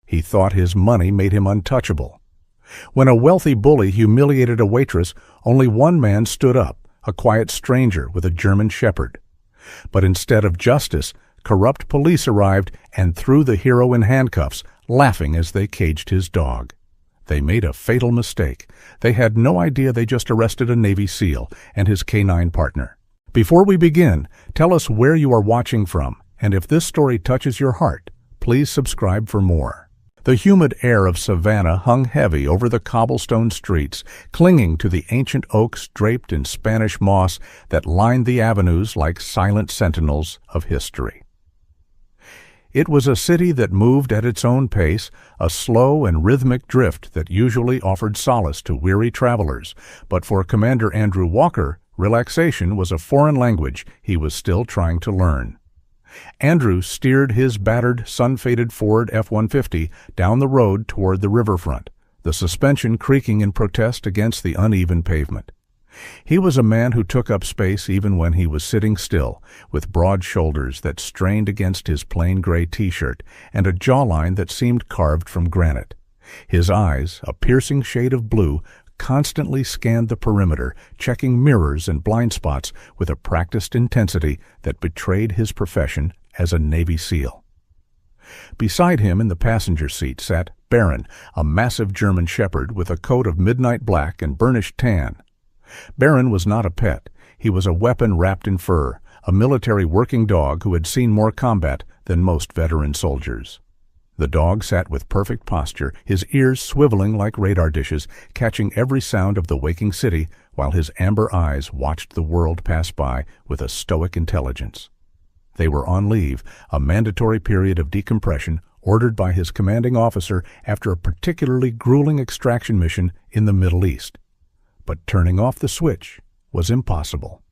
He thought his money made him untouchable. When a wealthy bully humiliated a waitress, only one man stood up, a quiet stranger with a German shepherd. But instead of justice, corrupt police arrived and threw the hero in handcuffs, laughing as they caged his dog. They made a fatal mistake. They had no idea they just arrested a Navy SEAL and his canine partner. Before we begin, tell us where you are watching from, and if this story touches your heart, please subscribe for more. The humid air of Savannah hung heavy over the cobblestone streets, clinging to the ancient oaks draped in Spanish moss that lined the avenues like silent sentinels of history. It was a city that moved at its own pace, a slow and rhythmic drift that usually offered solace to weary travelers. But for Commander Andrew Walker, relaxation was a foreign language he was still trying to learn. Andrew steered his battered, sun-faded Ford F-150 down the road toward the riverfront, the suspension creaking in protest against the uneven pavement. He was a man who took up space even when he was sitting still, with broad shoulders that strained against his plain gray t-shirt and a jawline that seemed carved from granite. His eyes, a piercing shade of blue, constantly scanned the perimeter, checking mirrors and blind spots with a practiced intensity that betrayed his profession as a Navy SEAL. Beside him in the passenger seat sat Baron, a massive German shepherd with a coat of midnight black and burnished tan. Baron was not a pet. He was a weapon wrapped in fur, a military working dog who had seen more combat than most veteran soldiers. The dog sat with perfect posture, his ears swiveling like radar dishes, catching every sound of the waking city, while his amber eyes watched the world pass by with a stoic intelligence. They were on leave, a mandatory period of decompression ordered by his commanding officer after a particularly grueling extraction mission in the Middle East. But turning off the switch was impossible.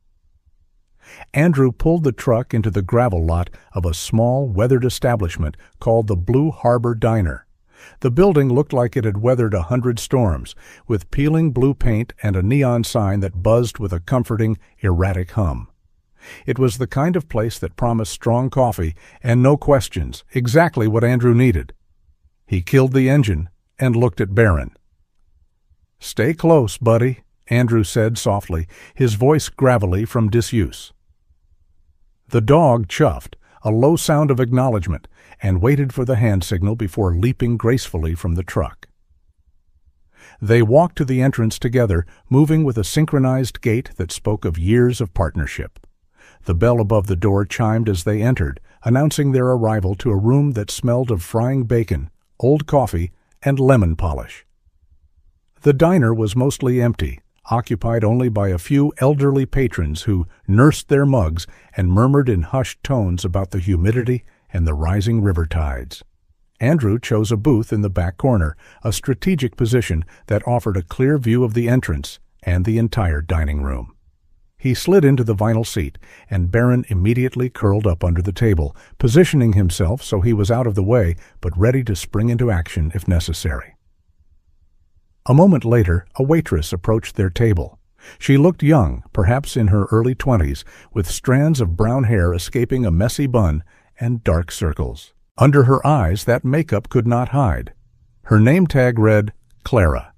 Andrew pulled the truck into the gravel lot of a small, weathered establishment called the Blue Harbor Diner. The building looked like it had weathered 100 storms, with peeling blue paint and a neon sign that buzzed with a comforting, erratic hum. It was the kind of place that promised strong coffee and no questions, exactly what Andrew needed. He killed the engine and looked at Baron. "Stay close, buddy," Andrew said softly, his voice gravelly from disuse. The dog chuffed, a low sound of acknowledgement, and waited for the hand signal before leaping gracefully from the truck. They walked to the entrance together, moving with a synchronized gait that spoke of years of partnership. The bell above the door chimed as they entered, announcing their arrival to a room that smelled of frying bacon, old coffee, and lemon polish. The diner was mostly empty, occupied only by a few elderly patrons who nursed their mugs and murmured in hushed tones about the humidity and the rising river tides. Andrew chose a booth in the back corner, a strategic position that offered a clear view of the entrance and the entire dining room. He slid into the vinyl seat, and Baron immediately curled up under the table, positioning himself so he was out of the way but ready to spring into action if necessary. A moment later, a waitress approached their table. She looked young, perhaps in her early 20s, with strands of brown hair escaping a messy bun and dark circles. Under her eyes, that makeup could not hide. Her name tag read, Clara.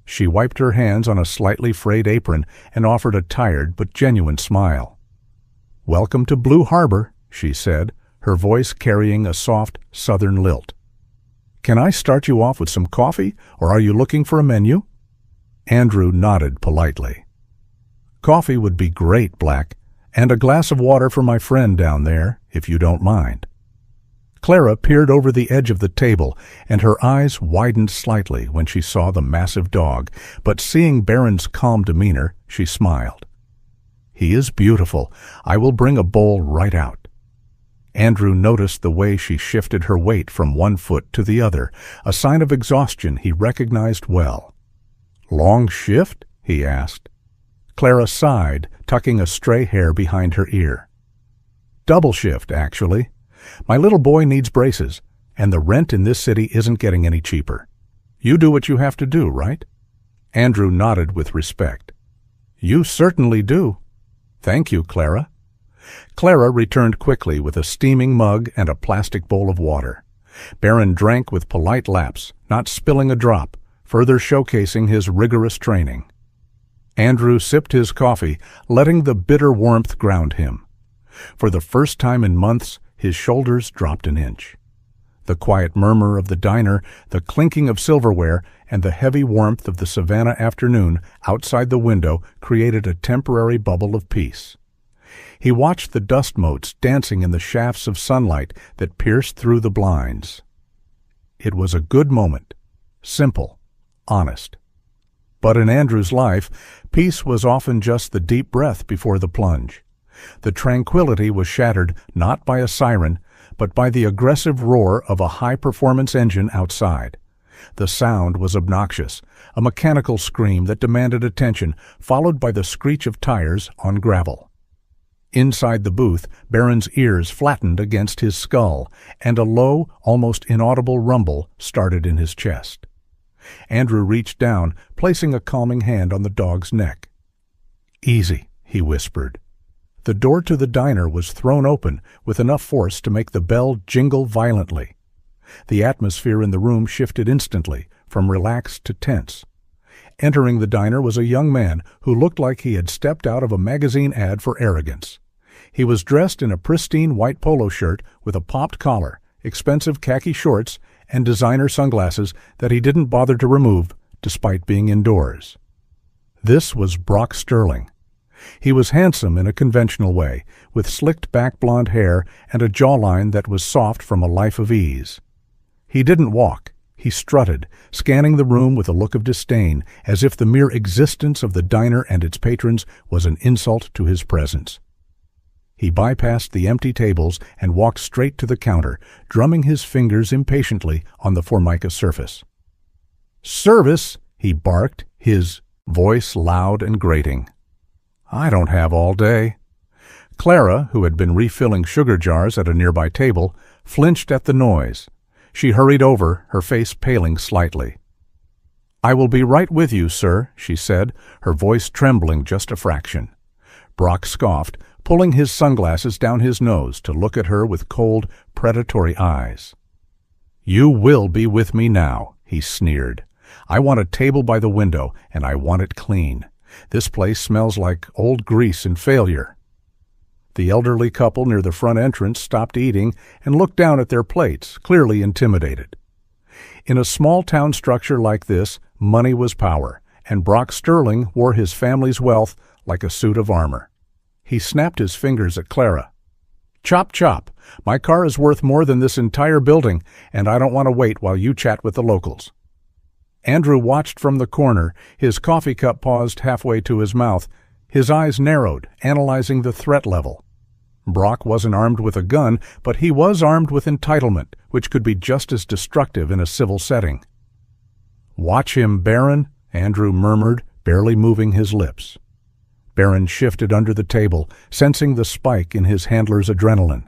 She wiped her hands on a slightly frayed apron and offered a tired but genuine smile. "Welcome to Blue Harbor," she said, her voice carrying a soft southern lilt. "Can I start you off with some coffee, or are you looking for a menu?" Andrew nodded politely. "Coffee would be great, Black, and a glass of water for my friend down there, if you don't mind." Clara peered over the edge of the table, and her eyes widened slightly when she saw the massive dog, but seeing Baron's calm demeanor, she smiled. "He is beautiful. I will bring a bowl right out." Andrew noticed the way she shifted her weight from one foot to the other, a sign of exhaustion he recognized well. "Long shift?" he asked. Clara sighed, tucking a stray hair behind her ear. "Double shift, actually. My little boy needs braces, and the rent in this city isn't getting any cheaper. You do what you have to do, right?" Andrew nodded with respect. "You certainly do." "Thank you, Clara." Clara returned quickly with a steaming mug and a plastic bowl of water. Barron drank with polite laps, not spilling a drop, further showcasing his rigorous training. Andrew sipped his coffee, letting the bitter warmth ground him. For the first time in months, his shoulders dropped an inch. The quiet murmur of the diner, the clinking of silverware, and the heavy warmth of the Savannah afternoon outside the window created a temporary bubble of peace. He watched the dust motes dancing in the shafts of sunlight that pierced through the blinds. It was a good moment, simple, honest. But in Andrew's life, peace was often just the deep breath before the plunge. The tranquility was shattered not by a siren, but by the aggressive roar of a high-performance engine outside. The sound was obnoxious, a mechanical scream that demanded attention, followed by the screech of tires on gravel. Inside the booth, Barron's ears flattened against his skull, and a low, almost inaudible rumble started in his chest. Andrew reached down, placing a calming hand on the dog's neck. "Easy," he whispered. The door to the diner was thrown open with enough force to make the bell jingle violently. The atmosphere in the room shifted instantly, from relaxed to tense. Entering the diner was a young man who looked like he had stepped out of a magazine ad for arrogance. He was dressed in a pristine white polo shirt with a popped collar, expensive khaki shorts, and designer sunglasses that he didn't bother to remove, despite being indoors. This was Brock Sterling. He was handsome in a conventional way, with slicked back blonde hair and a jawline that was soft from a life of ease. He didn't walk. He strutted, scanning the room with a look of disdain, as if the mere existence of the diner and its patrons was an insult to his presence. He bypassed the empty tables and walked straight to the counter, drumming his fingers impatiently on the formica surface. "Service!" he barked, his voice loud and grating. "I don't have all day." Clara, who had been refilling sugar jars at a nearby table, flinched at the noise. She hurried over, her face paling slightly. "I will be right with you, sir," she said, her voice trembling just a fraction. Brock scoffed, pulling his sunglasses down his nose to look at her with cold, predatory eyes. "You will be with me now," he sneered. "I want a table by the window, and I want it clean. This place smells like old grease and failure." The elderly couple near the front entrance stopped eating and looked down at their plates, clearly intimidated. In a small-town structure like this, money was power, and Brock Sterling wore his family's wealth like a suit of armor. He snapped his fingers at Clara. "Chop, chop. My car is worth more than this entire building, and I don't want to wait while you chat with the locals." Andrew watched from the corner, his coffee cup paused halfway to his mouth, his eyes narrowed, analyzing the threat level. Brock wasn't armed with a gun, but he was armed with entitlement, which could be just as destructive in a civil setting. "Watch him, Barron," Andrew murmured, barely moving his lips. Barron shifted under the table, sensing the spike in his handler's adrenaline.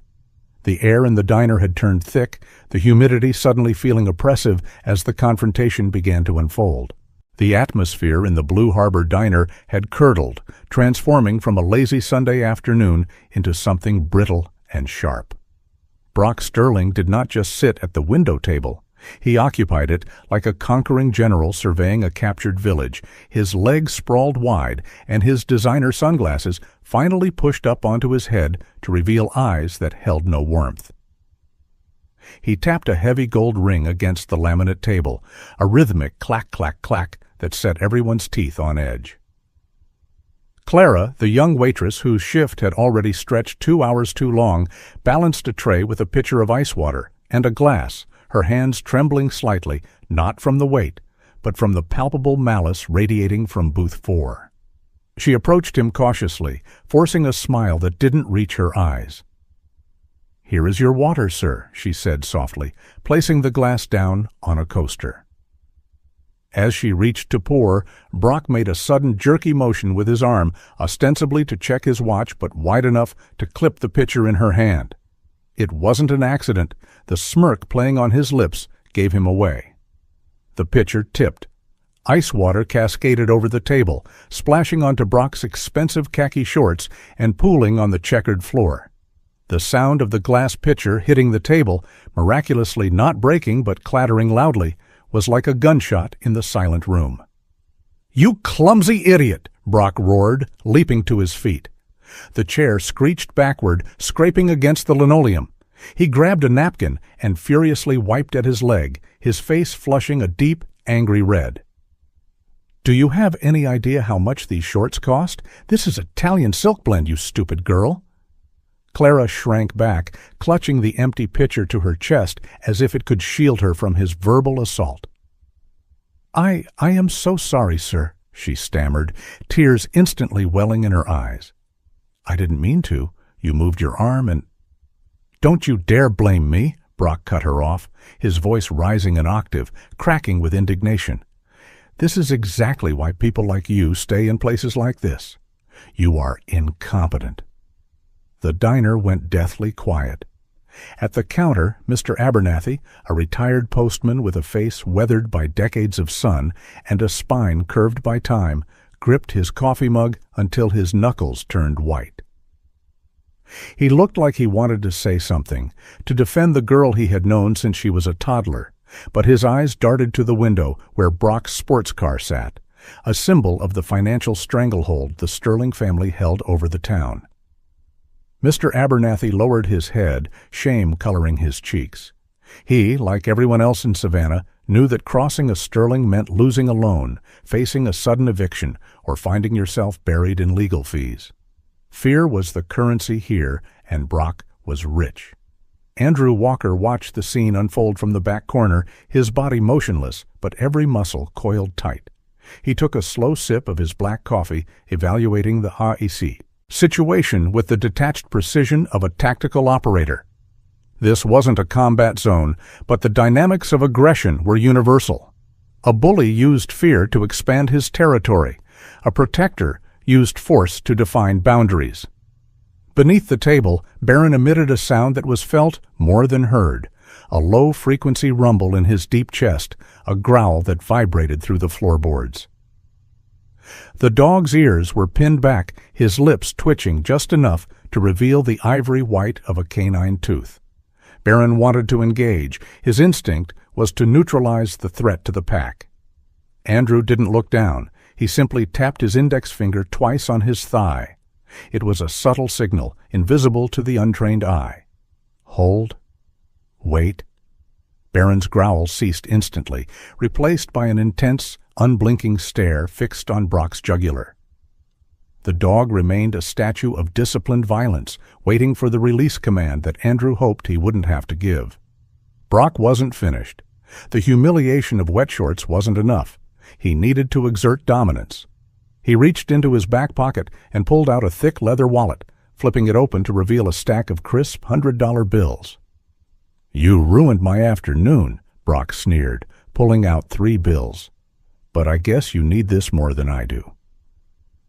The air in the diner had turned thick, the humidity suddenly feeling oppressive as the confrontation began to unfold. The atmosphere in the Blue Harbor diner had curdled, transforming from a lazy Sunday afternoon into something brittle and sharp. Brock Sterling did not just sit at the window table. He occupied it like a conquering general surveying a captured village, his legs sprawled wide and his designer sunglasses finally pushed up onto his head to reveal eyes that held no warmth. He tapped a heavy gold ring against the laminate table, a rhythmic clack, clack, clack that set everyone's teeth on edge. Clara, the young waitress whose shift had already stretched 2 hours too long, balanced a tray with a pitcher of ice water and a glass, her hands trembling slightly, not from the weight, but from the palpable malice radiating from booth 4. She approached him cautiously, forcing a smile that didn't reach her eyes. "Here is your water, sir," she said softly, placing the glass down on a coaster. As she reached to pour, Brock made a sudden jerky motion with his arm, ostensibly to check his watch but wide enough to clip the pitcher in her hand. It wasn't an accident. The smirk playing on his lips gave him away. The pitcher tipped. Ice water cascaded over the table, splashing onto Brock's expensive khaki shorts and pooling on the checkered floor. The sound of the glass pitcher hitting the table, miraculously not breaking but clattering loudly, was like a gunshot in the silent room. "You clumsy idiot!" Brock roared, leaping to his feet. The chair screeched backward, scraping against the linoleum. He grabbed a napkin and furiously wiped at his leg, his face flushing a deep, angry red. "Do you have any idea how much these shorts cost? This is Italian silk blend, you stupid girl." Clara shrank back, clutching the empty pitcher to her chest as if it could shield her from his verbal assault. I am so sorry, sir," she stammered, tears instantly welling in her eyes. "I didn't mean to. You moved your arm and—" "Don't you dare blame me," Brock cut her off, his voice rising an octave, cracking with indignation. "This is exactly why people like you stay in places like this. You are incompetent." The diner went deathly quiet. At the counter, Mr. Abernathy, a retired postman with a face weathered by decades of sun and a spine curved by time, gripped his coffee mug until his knuckles turned white. He looked like he wanted to say something, to defend the girl he had known since she was a toddler, but his eyes darted to the window where Brock's sports car sat, a symbol of the financial stranglehold the Sterling family held over the town. Mr. Abernathy lowered his head, shame coloring his cheeks. He, like everyone else in Savannah, knew that crossing a Sterling meant losing a loan, facing a sudden eviction, or finding yourself buried in legal fees. Fear was the currency here, and Brock was rich. Andrew Walker watched the scene unfold from the back corner, his body motionless, but every muscle coiled tight. He took a slow sip of his black coffee, evaluating the situation with the detached precision of a tactical operator. This wasn't a combat zone, but the dynamics of aggression were universal. A bully used fear to expand his territory. A protector used force to define boundaries. Beneath the table, Barron emitted a sound that was felt more than heard, a low-frequency rumble in his deep chest, a growl that vibrated through the floorboards. The dog's ears were pinned back, his lips twitching just enough to reveal the ivory white of a canine tooth. Barron wanted to engage. His instinct was to neutralize the threat to the pack. Andrew didn't look down. He simply tapped his index finger twice on his thigh. It was a subtle signal, invisible to the untrained eye. Hold. Wait. Barron's growl ceased instantly, replaced by an intense, unblinking stare fixed on Brock's jugular. The dog remained a statue of disciplined violence, waiting for the release command that Andrew hoped he wouldn't have to give. Brock wasn't finished. The humiliation of wet shorts wasn't enough. He needed to exert dominance. He reached into his back pocket and pulled out a thick leather wallet, flipping it open to reveal a stack of crisp $100 bills. "You ruined my afternoon," Brock sneered, pulling out 3 bills. "But I guess you need this more than I do."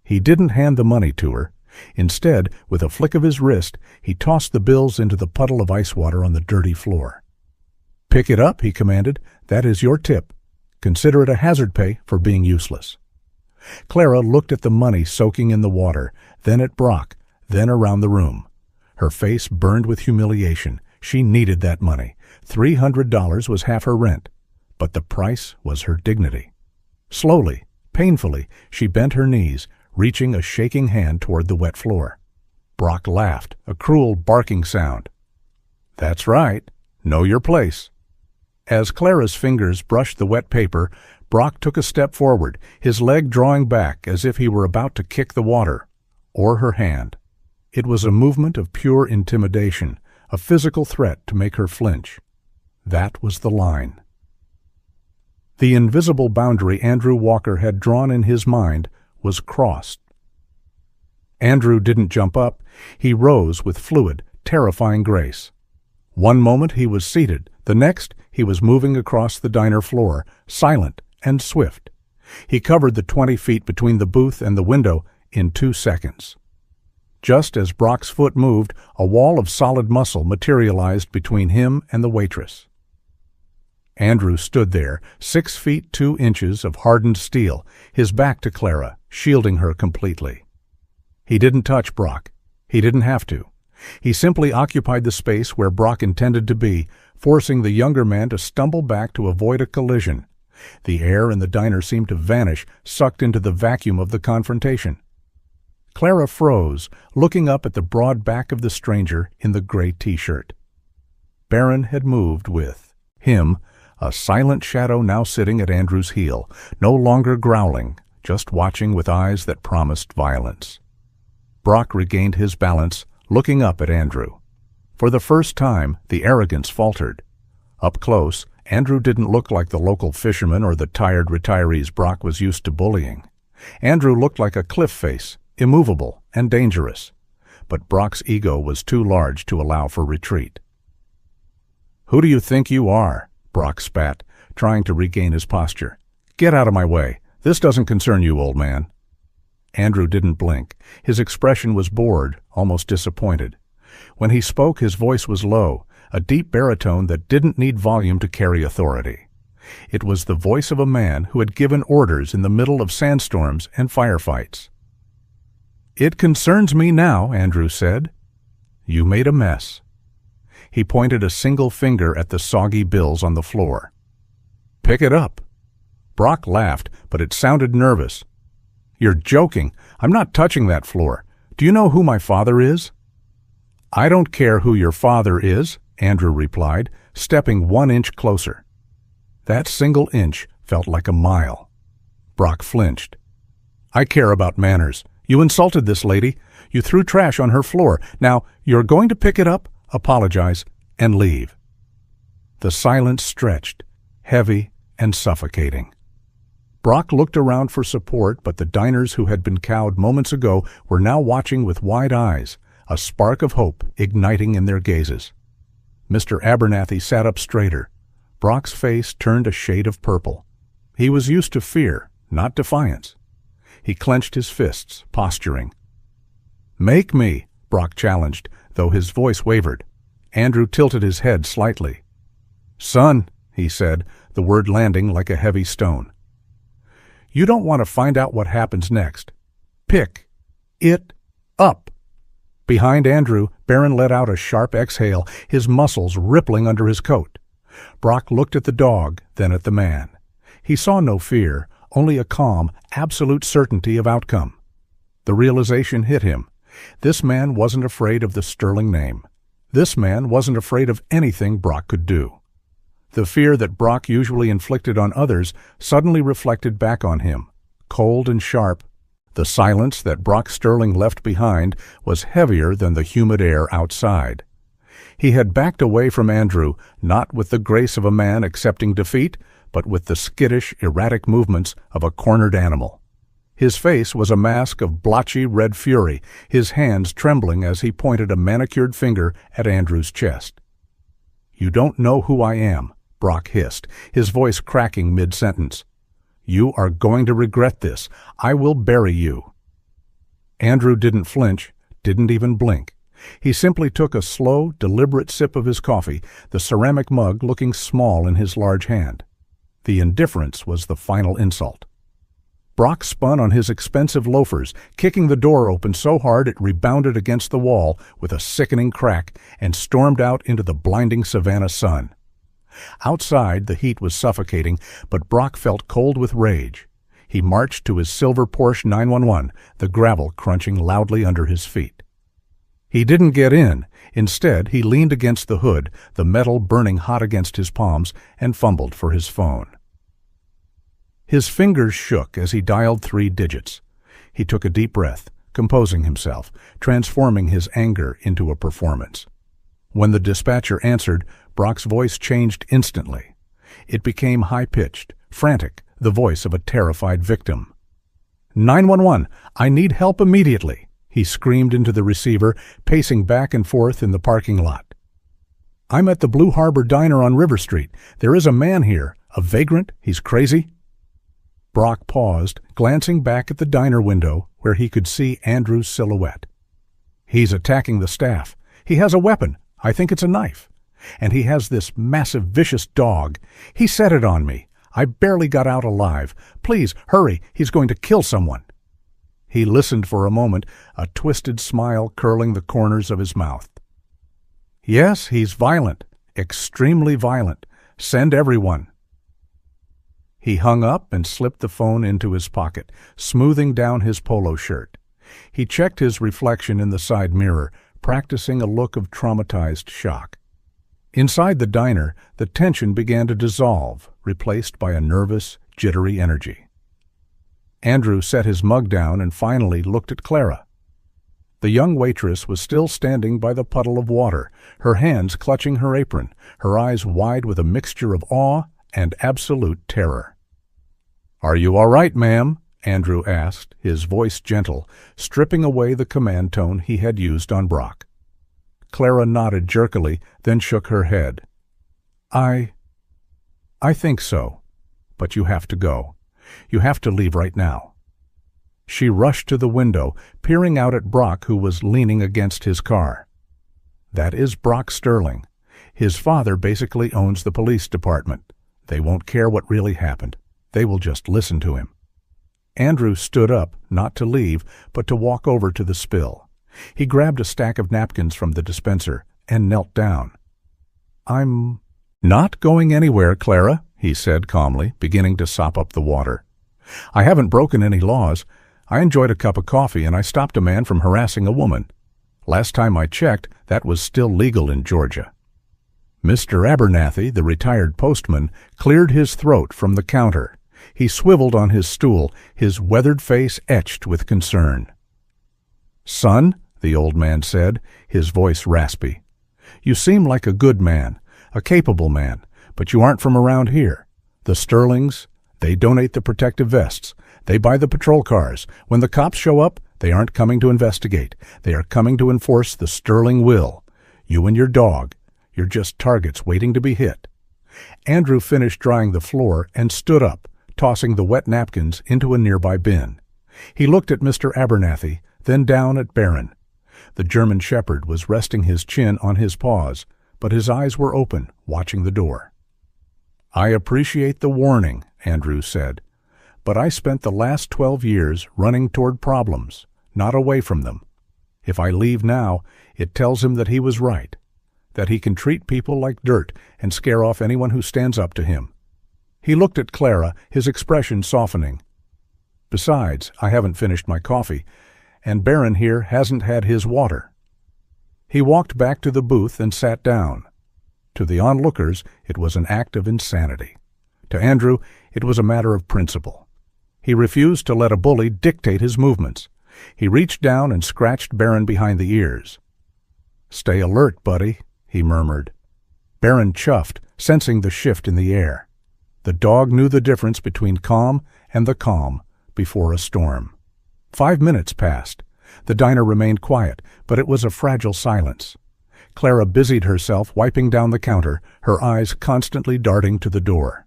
He didn't hand the money to her. Instead, with a flick of his wrist, he tossed the bills into the puddle of ice water on the dirty floor. "Pick it up," he commanded. "That is your tip. Consider it a hazard pay for being useless." Clara looked at the money soaking in the water, then at Brock, then around the room. Her face burned with humiliation. She needed that money. $300 was half her rent, but the price was her dignity. Slowly, painfully, she bent her knees, reaching a shaking hand toward the wet floor. Brock laughed, a cruel barking sound. "That's right. Know your place." As Clara's fingers brushed the wet paper, Brock took a step forward, his leg drawing back as if he were about to kick the water, or her hand. It was a movement of pure intimidation, a physical threat to make her flinch. That was the line. The invisible boundary Andrew Walker had drawn in his mind was crossed. Andrew didn't jump up. He rose with fluid, terrifying grace. One moment he was seated, the next he was moving across the diner floor, silent and swift. He covered the 20 feet between the booth and the window in 2 seconds. Just as Brock's foot moved, a wall of solid muscle materialized between him and the waitress. Andrew stood there, 6 feet 2 inches of hardened steel, his back to Clara, shielding her completely. He didn't touch Brock. He didn't have to. He simply occupied the space where Brock intended to be, forcing the younger man to stumble back to avoid a collision. The air in the diner seemed to vanish, sucked into the vacuum of the confrontation. Clara froze, looking up at the broad back of the stranger in the gray t-shirt. Barron had moved with him, a silent shadow now sitting at Andrew's heel, no longer growling, just watching with eyes that promised violence. Brock regained his balance, looking up at Andrew. For the first time, the arrogance faltered. Up close, Andrew didn't look like the local fisherman or the tired retirees Brock was used to bullying. Andrew looked like a cliff face, immovable and dangerous. But Brock's ego was too large to allow for retreat. "Who do you think you are?" Brock spat, trying to regain his posture. "Get out of my way. This doesn't concern you, old man." Andrew didn't blink. His expression was bored, almost disappointed. When he spoke, his voice was low, a deep baritone that didn't need volume to carry authority. It was the voice of a man who had given orders in the middle of sandstorms and firefights. "It concerns me now," Andrew said. "You made a mess." He pointed a single finger at the soggy bills on the floor. "Pick it up." Brock laughed, but it sounded nervous. "You're joking. I'm not touching that floor. Do you know who my father is?" "I don't care who your father is," Andrew replied, stepping 1 inch closer. That single inch felt like a mile. Brock flinched. "I care about manners. You insulted this lady. You threw trash on her floor. Now, you're going to pick it up, apologize, and leave." The silence stretched, heavy and suffocating. Brock looked around for support, but the diners who had been cowed moments ago were now watching with wide eyes, a spark of hope igniting in their gazes. Mr. Abernathy sat up straighter. Brock's face turned a shade of purple. He was used to fear, not defiance. He clenched his fists, posturing. "Make me," Brock challenged, though his voice wavered. Andrew tilted his head slightly. "Son," he said, the word landing like a heavy stone. "You don't want to find out what happens next. Pick it up." Behind Andrew, Barron let out a sharp exhale, his muscles rippling under his coat. Brock looked at the dog, then at the man. He saw no fear, only a calm, absolute certainty of outcome. The realization hit him. This man wasn't afraid of the sterling name. This man wasn't afraid of anything Brock could do. The fear that Brock usually inflicted on others suddenly reflected back on him, cold and sharp. The silence that Brock Sterling left behind was heavier than the humid air outside. He had backed away from Andrew, not with the grace of a man accepting defeat, but with the skittish, erratic movements of a cornered animal. His face was a mask of blotchy red fury, his hands trembling as he pointed a manicured finger at Andrew's chest. "You don't know who I am," Brock hissed, his voice cracking mid-sentence. "You are going to regret this. I will bury you." Andrew didn't flinch, didn't even blink. He simply took a slow, deliberate sip of his coffee, the ceramic mug looking small in his large hand. The indifference was the final insult. Brock spun on his expensive loafers, kicking the door open so hard it rebounded against the wall with a sickening crack, and stormed out into the blinding Savannah sun. Outside, the heat was suffocating, but Brock felt cold with rage. He marched to his silver Porsche 911, the gravel crunching loudly under his feet. He didn't get in. Instead, he leaned against the hood, the metal burning hot against his palms, and fumbled for his phone. His fingers shook as he dialed 3 digits. He took a deep breath, composing himself, transforming his anger into a performance. When the dispatcher answered, Brock's voice changed instantly. It became high-pitched, frantic, the voice of a terrified victim. 911, I need help immediately, he screamed into the receiver, pacing back and forth in the parking lot. I'm at the Blue Harbor Diner on River Street. There is a man here, a vagrant, he's crazy. Brock paused, glancing back at the diner window where he could see Andrew's silhouette. He's attacking the staff. He has a weapon. I think it's a knife. And he has this massive, vicious dog. He set it on me. I barely got out alive. Please, hurry. He's going to kill someone. He listened for a moment, a twisted smile curling the corners of his mouth. "Yes, he's violent, extremely violent. Send everyone." He hung up and slipped the phone into his pocket, smoothing down his polo shirt. He checked his reflection in the side mirror, practicing a look of traumatized shock. Inside the diner, the tension began to dissolve, replaced by a nervous, jittery energy. Andrew set his mug down and finally looked at Clara. The young waitress was still standing by the puddle of water, her hands clutching her apron, her eyes wide with a mixture of awe and absolute terror. "Are you all right, ma'am?" Andrew asked, his voice gentle, stripping away the command tone he had used on Brock. Clara nodded jerkily, then shook her head. I think so. But you have to go. You have to leave right now." She rushed to the window, peering out at Brock, who was leaning against his car. "That is Brock Sterling. His father basically owns the police department. They won't care what really happened. They will just listen to him." Andrew stood up, not to leave, but to walk over to the spill. He grabbed a stack of napkins from the dispenser and knelt down. "I'm not going anywhere, Clara," he said calmly, beginning to sop up the water. "I haven't broken any laws. I enjoyed a cup of coffee and I stopped a man from harassing a woman. Last time I checked, that was still legal in Georgia." Mr. Abernathy, the retired postman, cleared his throat from the counter. He swiveled on his stool, his weathered face etched with concern. "Son," the old man said, his voice raspy, "you seem like a good man, a capable man, but you aren't from around here. The Sterlings, they donate the protective vests. They buy the patrol cars. When the cops show up, they aren't coming to investigate. They are coming to enforce the Sterling will. You and your dog, you're just targets waiting to be hit." Andrew finished drying the floor and stood up, tossing the wet napkins into a nearby bin. He looked at Mr. Abernathy, then down at Barron. The German shepherd was resting his chin on his paws, but his eyes were open, watching the door. "I appreciate the warning," Andrew said, "but I spent the last 12 years running toward problems, not away from them. If I leave now, it tells him that he was right, that he can treat people like dirt and scare off anyone who stands up to him." He looked at Clara, his expression softening. "Besides, I haven't finished my coffee, and Barron here hasn't had his water." He walked back to the booth and sat down. To the onlookers, it was an act of insanity. To Andrew, it was a matter of principle. He refused to let a bully dictate his movements. He reached down and scratched Barron behind the ears. "Stay alert, buddy," he murmured. Barron chuffed, sensing the shift in the air. The dog knew the difference between calm and the calm before a storm. 5 minutes passed. The diner remained quiet, but it was a fragile silence. Clara busied herself wiping down the counter, her eyes constantly darting to the door.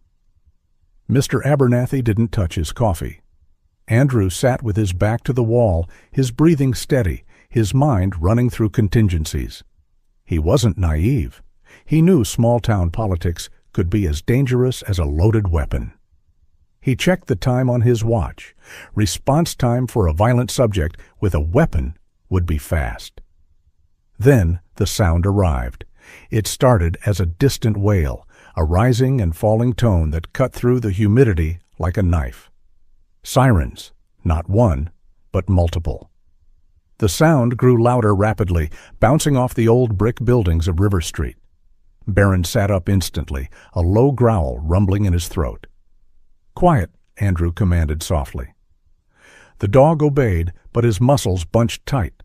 Mr. Abernathy didn't touch his coffee. Andrew sat with his back to the wall, his breathing steady, his mind running through contingencies. He wasn't naive. He knew small-town politics could be as dangerous as a loaded weapon. He checked the time on his watch. Response time for a violent subject with a weapon would be fast. Then the sound arrived. It started as a distant wail, a rising and falling tone that cut through the humidity like a knife. Sirens, not one, but multiple. The sound grew louder rapidly, bouncing off the old brick buildings of River Street. Barron sat up instantly, a low growl rumbling in his throat. "Quiet," Andrew commanded softly. The dog obeyed, but his muscles bunched tight.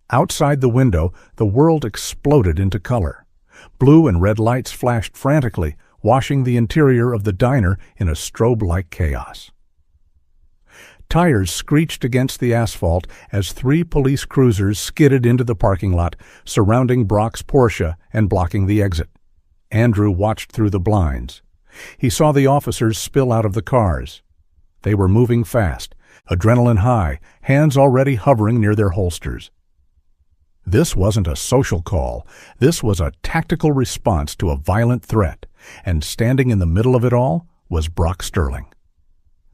Outside the window, the world exploded into color. Blue and red lights flashed frantically, washing the interior of the diner in a strobe-like chaos. Tires screeched against the asphalt as 3 police cruisers skidded into the parking lot, surrounding Brock's Porsche and blocking the exit. Andrew watched through the blinds. He saw the officers spill out of the cars. They were moving fast, adrenaline high, hands already hovering near their holsters. This wasn't a social call. This was a tactical response to a violent threat, and standing in the middle of it all was Brock Sterling.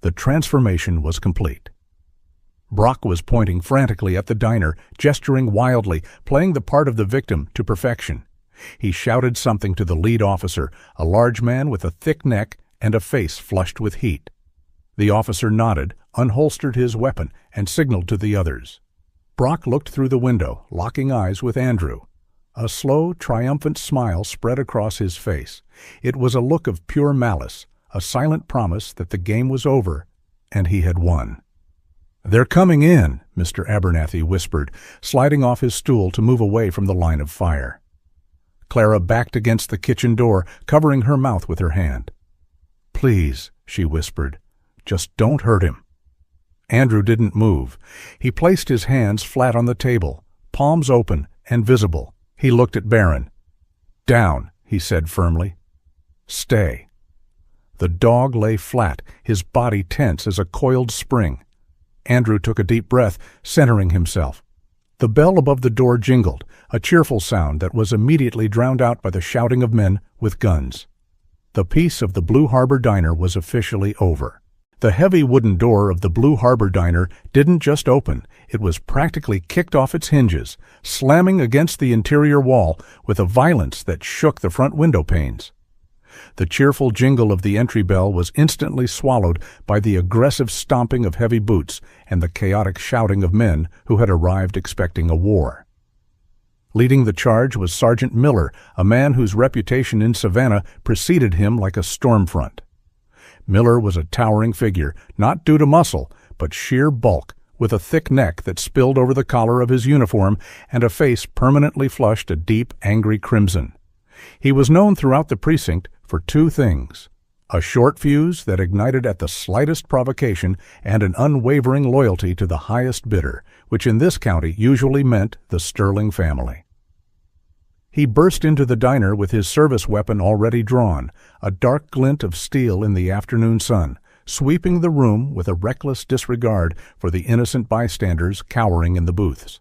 The transformation was complete. Brock was pointing frantically at the diner, gesturing wildly, playing the part of the victim to perfection. He shouted something to the lead officer, a large man with a thick neck and a face flushed with heat. The officer nodded, unholstered his weapon, and signaled to the others. Brock looked through the window, locking eyes with Andrew. A slow, triumphant smile spread across his face. It was a look of pure malice, a silent promise that the game was over and he had won. "They're coming in," Mr. Abernathy whispered, sliding off his stool to move away from the line of fire. Clara backed against the kitchen door, covering her mouth with her hand. "Please," she whispered, "just don't hurt him." Andrew didn't move. He placed his hands flat on the table, palms open and visible. He looked at Barron. "Down," he said firmly. "Stay." The dog lay flat, his body tense as a coiled spring. Andrew took a deep breath, centering himself. The bell above the door jingled, a cheerful sound that was immediately drowned out by the shouting of men with guns. The peace of the Blue Harbor Diner was officially over. The heavy wooden door of the Blue Harbor Diner didn't just open, it was practically kicked off its hinges, slamming against the interior wall with a violence that shook the front window panes. The cheerful jingle of the entry bell was instantly swallowed by the aggressive stomping of heavy boots and the chaotic shouting of men who had arrived expecting a war. Leading the charge was Sergeant Miller, a man whose reputation in Savannah preceded him like a storm front. Miller was a towering figure, not due to muscle, but sheer bulk, with a thick neck that spilled over the collar of his uniform and a face permanently flushed a deep, angry crimson. He was known throughout the precinct for two things: a short fuse that ignited at the slightest provocation and an unwavering loyalty to the highest bidder, which in this county usually meant the Sterling family. He burst into the diner with his service weapon already drawn, a dark glint of steel in the afternoon sun, sweeping the room with a reckless disregard for the innocent bystanders cowering in the booths.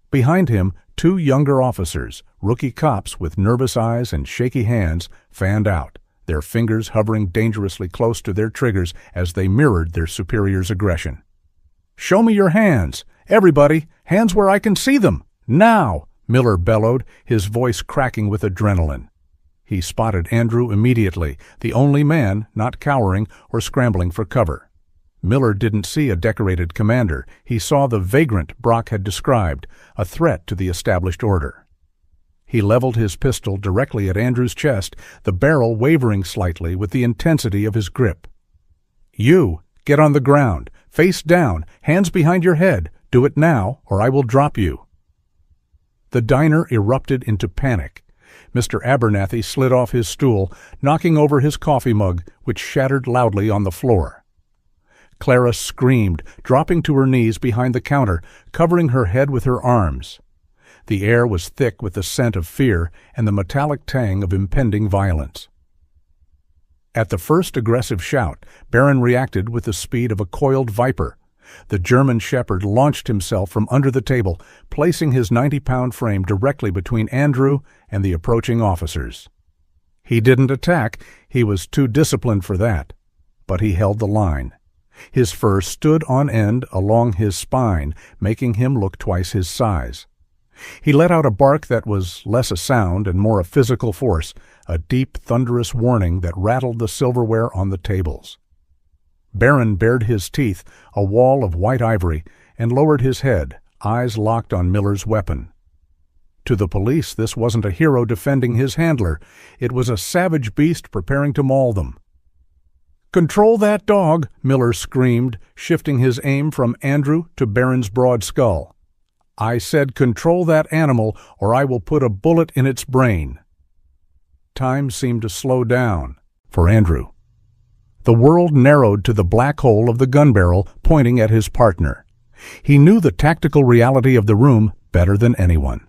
Behind him, two younger officers, rookie cops with nervous eyes and shaky hands, fanned out, their fingers hovering dangerously close to their triggers as they mirrored their superior's aggression. "Show me your hands! Everybody, hands where I can see them! Now!" Miller bellowed, his voice cracking with adrenaline. He spotted Andrew immediately, the only man not cowering or scrambling for cover. Miller didn't see a decorated commander. He saw the vagrant Brock had described, a threat to the established order. He leveled his pistol directly at Andrew's chest, the barrel wavering slightly with the intensity of his grip. "You, get on the ground, face down, hands behind your head. Do it now, or I will drop you." The diner erupted into panic. Mr. Abernathy slid off his stool, knocking over his coffee mug, which shattered loudly on the floor. Clara screamed, dropping to her knees behind the counter, covering her head with her arms. The air was thick with the scent of fear and the metallic tang of impending violence. At the first aggressive shout, Barron reacted with the speed of a coiled viper. The German shepherd launched himself from under the table, placing his 90-pound frame directly between Andrew and the approaching officers. He didn't attack, he was too disciplined for that, but he held the line. His fur stood on end along his spine, making him look twice his size. He let out a bark that was less a sound and more a physical force, a deep, thunderous warning that rattled the silverware on the tables. Barron bared his teeth, a wall of white ivory, and lowered his head, eyes locked on Miller's weapon. To the police, this wasn't a hero defending his handler. It was a savage beast preparing to maul them. "Control that dog!" Miller screamed, shifting his aim from Andrew to Barron's broad skull. "I said control that animal, or I will put a bullet in its brain." Time seemed to slow down for Andrew. The world narrowed to the black hole of the gun barrel pointing at his partner. He knew the tactical reality of the room better than anyone.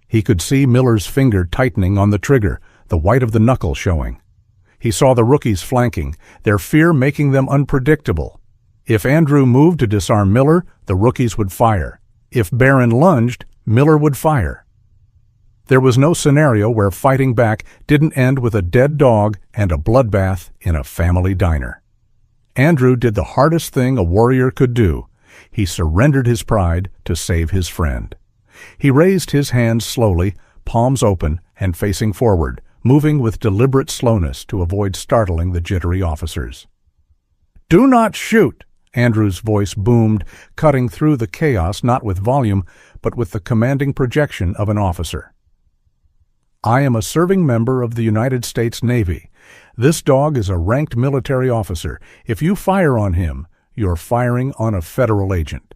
He could see Miller's finger tightening on the trigger, the white of the knuckle showing. He saw the rookies flanking, their fear making them unpredictable. If Andrew moved to disarm Miller, the rookies would fire. If Barron lunged, Miller would fire. There was no scenario where fighting back didn't end with a dead dog and a bloodbath in a family diner. Andrew did the hardest thing a warrior could do. He surrendered his pride to save his friend. He raised his hands slowly, palms open and facing forward, moving with deliberate slowness to avoid startling the jittery officers. "Do not shoot!" Andrew's voice boomed, cutting through the chaos not with volume, but with the commanding projection of an officer. "I am a serving member of the United States Navy. This dog is a ranked military officer. If you fire on him, you're firing on a federal agent."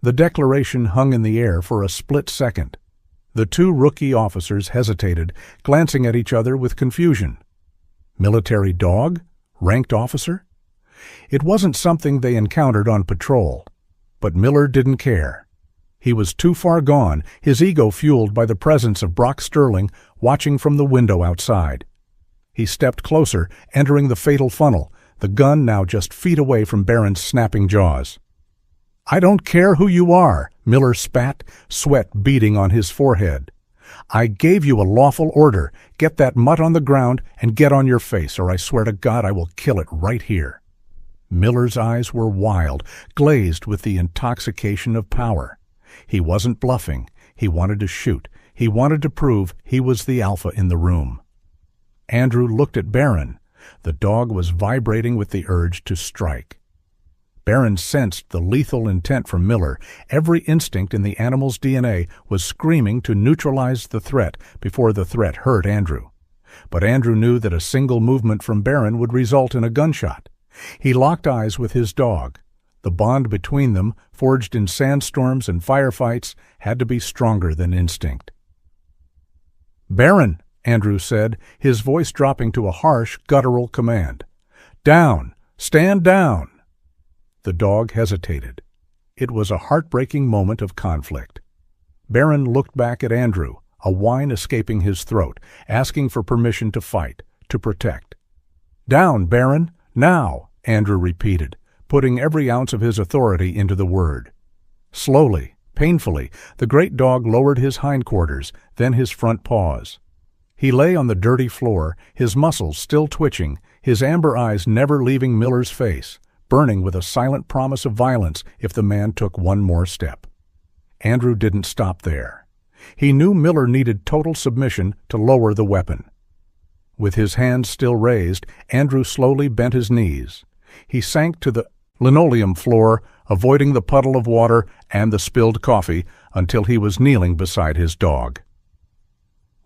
The declaration hung in the air for a split second. The two rookie officers hesitated, glancing at each other with confusion. Military dog? Ranked officer? It wasn't something they encountered on patrol. But Miller didn't care. He was too far gone, his ego fueled by the presence of Brock Sterling watching from the window outside. He stepped closer, entering the fatal funnel, the gun now just feet away from Barron's snapping jaws. "I don't care who you are," Miller spat, sweat beading on his forehead. "I gave you a lawful order. Get that mutt on the ground and get on your face, or I swear to God I will kill it right here." Miller's eyes were wild, glazed with the intoxication of power. He wasn't bluffing. He wanted to shoot. He wanted to prove he was the alpha in the room. Andrew looked at Barron. The dog was vibrating with the urge to strike. Barron sensed the lethal intent from Miller. Every instinct in the animal's DNA was screaming to neutralize the threat before the threat hurt Andrew. But Andrew knew that a single movement from Barron would result in a gunshot. He locked eyes with his dog. The bond between them, forged in sandstorms and firefights, had to be stronger than instinct. "Barron," Andrew said, his voice dropping to a harsh, guttural command. "Down! Stand down!" The dog hesitated. It was a heartbreaking moment of conflict. Barron looked back at Andrew, a whine escaping his throat, asking for permission to fight, to protect. "Down, Barron! Now!" Andrew repeated, putting every ounce of his authority into the word. Slowly, painfully, the great dog lowered his hindquarters, then his front paws. He lay on the dirty floor, his muscles still twitching, his amber eyes never leaving Miller's face, burning with a silent promise of violence if the man took one more step. Andrew didn't stop there. He knew Miller needed total submission to lower the weapon. With his hands still raised, Andrew slowly bent his knees. He sank to the linoleum floor, avoiding the puddle of water and the spilled coffee until he was kneeling beside his dog.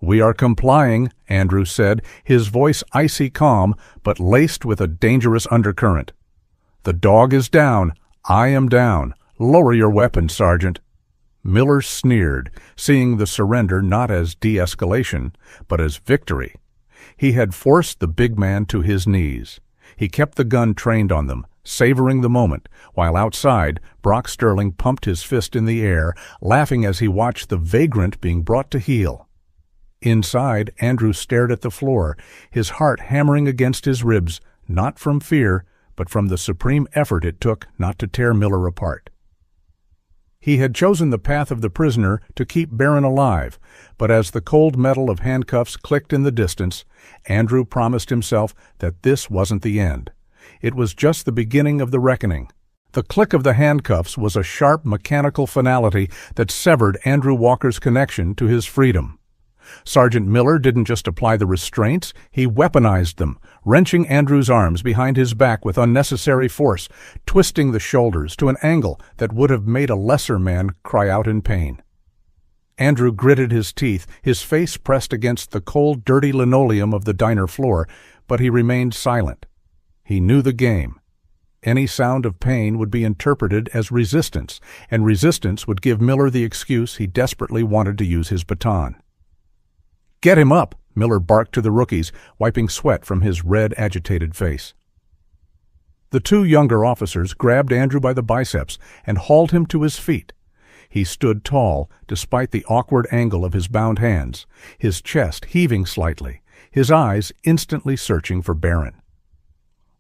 "We are complying," Andrew said, his voice icy calm but laced with a dangerous undercurrent. "The dog is down. I am down. Lower your weapon, Sergeant." Miller sneered, seeing the surrender not as de-escalation, but as victory. He had forced the big man to his knees. He kept the gun trained on them, savoring the moment, while outside, Brock Sterling pumped his fist in the air, laughing as he watched the vagrant being brought to heel. Inside, Andrew stared at the floor, his heart hammering against his ribs, not from fear, but from the supreme effort it took not to tear Miller apart. He had chosen the path of the prisoner to keep Barron alive, but as the cold metal of handcuffs clicked in the distance, Andrew promised himself that this wasn't the end. It was just the beginning of the reckoning. The click of the handcuffs was a sharp mechanical finality that severed Andrew Walker's connection to his freedom. Sergeant Miller didn't just apply the restraints, he weaponized them, wrenching Andrew's arms behind his back with unnecessary force, twisting the shoulders to an angle that would have made a lesser man cry out in pain. Andrew gritted his teeth, his face pressed against the cold, dirty linoleum of the diner floor, but he remained silent. He knew the game. Any sound of pain would be interpreted as resistance, and resistance would give Miller the excuse he desperately wanted to use his baton. "Get him up!" Miller barked to the rookies, wiping sweat from his red, agitated face. The two younger officers grabbed Andrew by the biceps and hauled him to his feet. He stood tall, despite the awkward angle of his bound hands, his chest heaving slightly, his eyes instantly searching for Barron.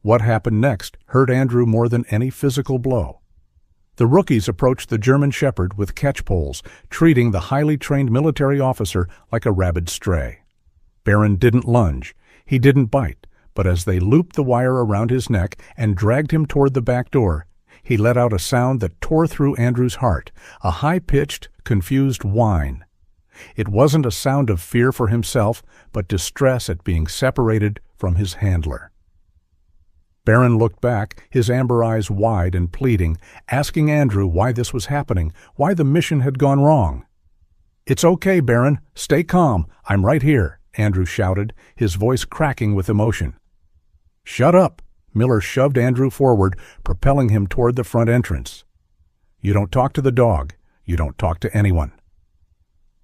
What happened next hurt Andrew more than any physical blow. The rookies approached the German Shepherd with catch-poles, treating the highly trained military officer like a rabid stray. Barron didn't lunge, he didn't bite, but as they looped the wire around his neck and dragged him toward the back door, He let out a sound that tore through Andrew's heart, a high-pitched, confused whine. It wasn't a sound of fear for himself, but distress at being separated from his handler. Barron looked back, his amber eyes wide and pleading, asking Andrew why this was happening, why the mission had gone wrong. "It's okay, Barron. Stay calm. I'm right here," Andrew shouted, his voice cracking with emotion. "Shut up!" Miller shoved Andrew forward, propelling him toward the front entrance. "You don't talk to the dog. You don't talk to anyone."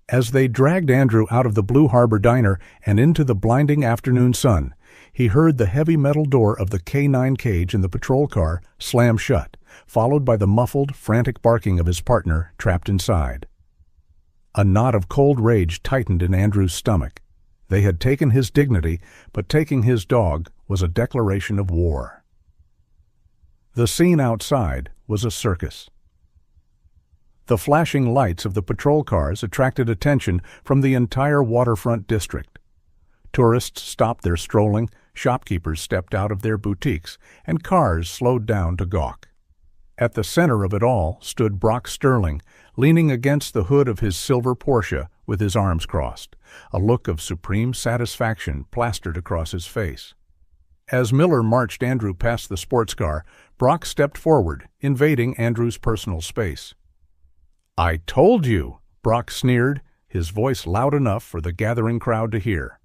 As they dragged Andrew out of the Blue Harbor Diner and into the blinding afternoon sun, he heard the heavy metal door of the K9 cage in the patrol car slam shut, followed by the muffled, frantic barking of his partner trapped inside. A knot of cold rage tightened in Andrew's stomach. They had taken his dignity, but taking his dog was a declaration of war. The scene outside was a circus. The flashing lights of the patrol cars attracted attention from the entire waterfront district. Tourists stopped their strolling, shopkeepers stepped out of their boutiques, and cars slowed down to gawk. At the center of it all stood Brock Sterling, leaning against the hood of his silver Porsche with his arms crossed, a look of supreme satisfaction plastered across his face. As Miller marched Andrew past the sports car, Brock stepped forward, invading Andrew's personal space. "I told you," Brock sneered, his voice loud enough for the gathering crowd to hear.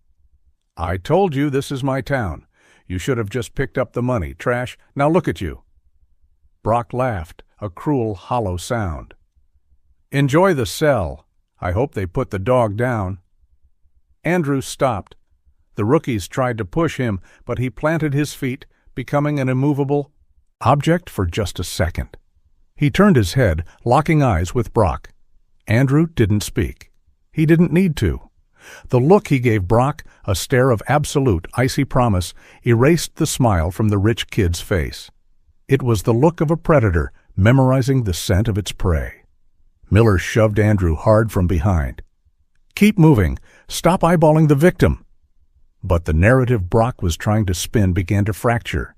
"I told you this is my town. You should have just picked up the money, trash. Now look at you." Brock laughed, a cruel, hollow sound. "Enjoy the cell. I hope they put the dog down." Andrew stopped. The rookies tried to push him, but he planted his feet, becoming an immovable object for just a second. He turned his head, locking eyes with Brock. Andrew didn't speak. He didn't need to. The look he gave Brock, a stare of absolute, icy promise, erased the smile from the rich kid's face. It was the look of a predator, memorizing the scent of its prey. Miller shoved Andrew hard from behind. "Keep moving. Stop eyeballing the victim." But the narrative Brock was trying to spin began to fracture.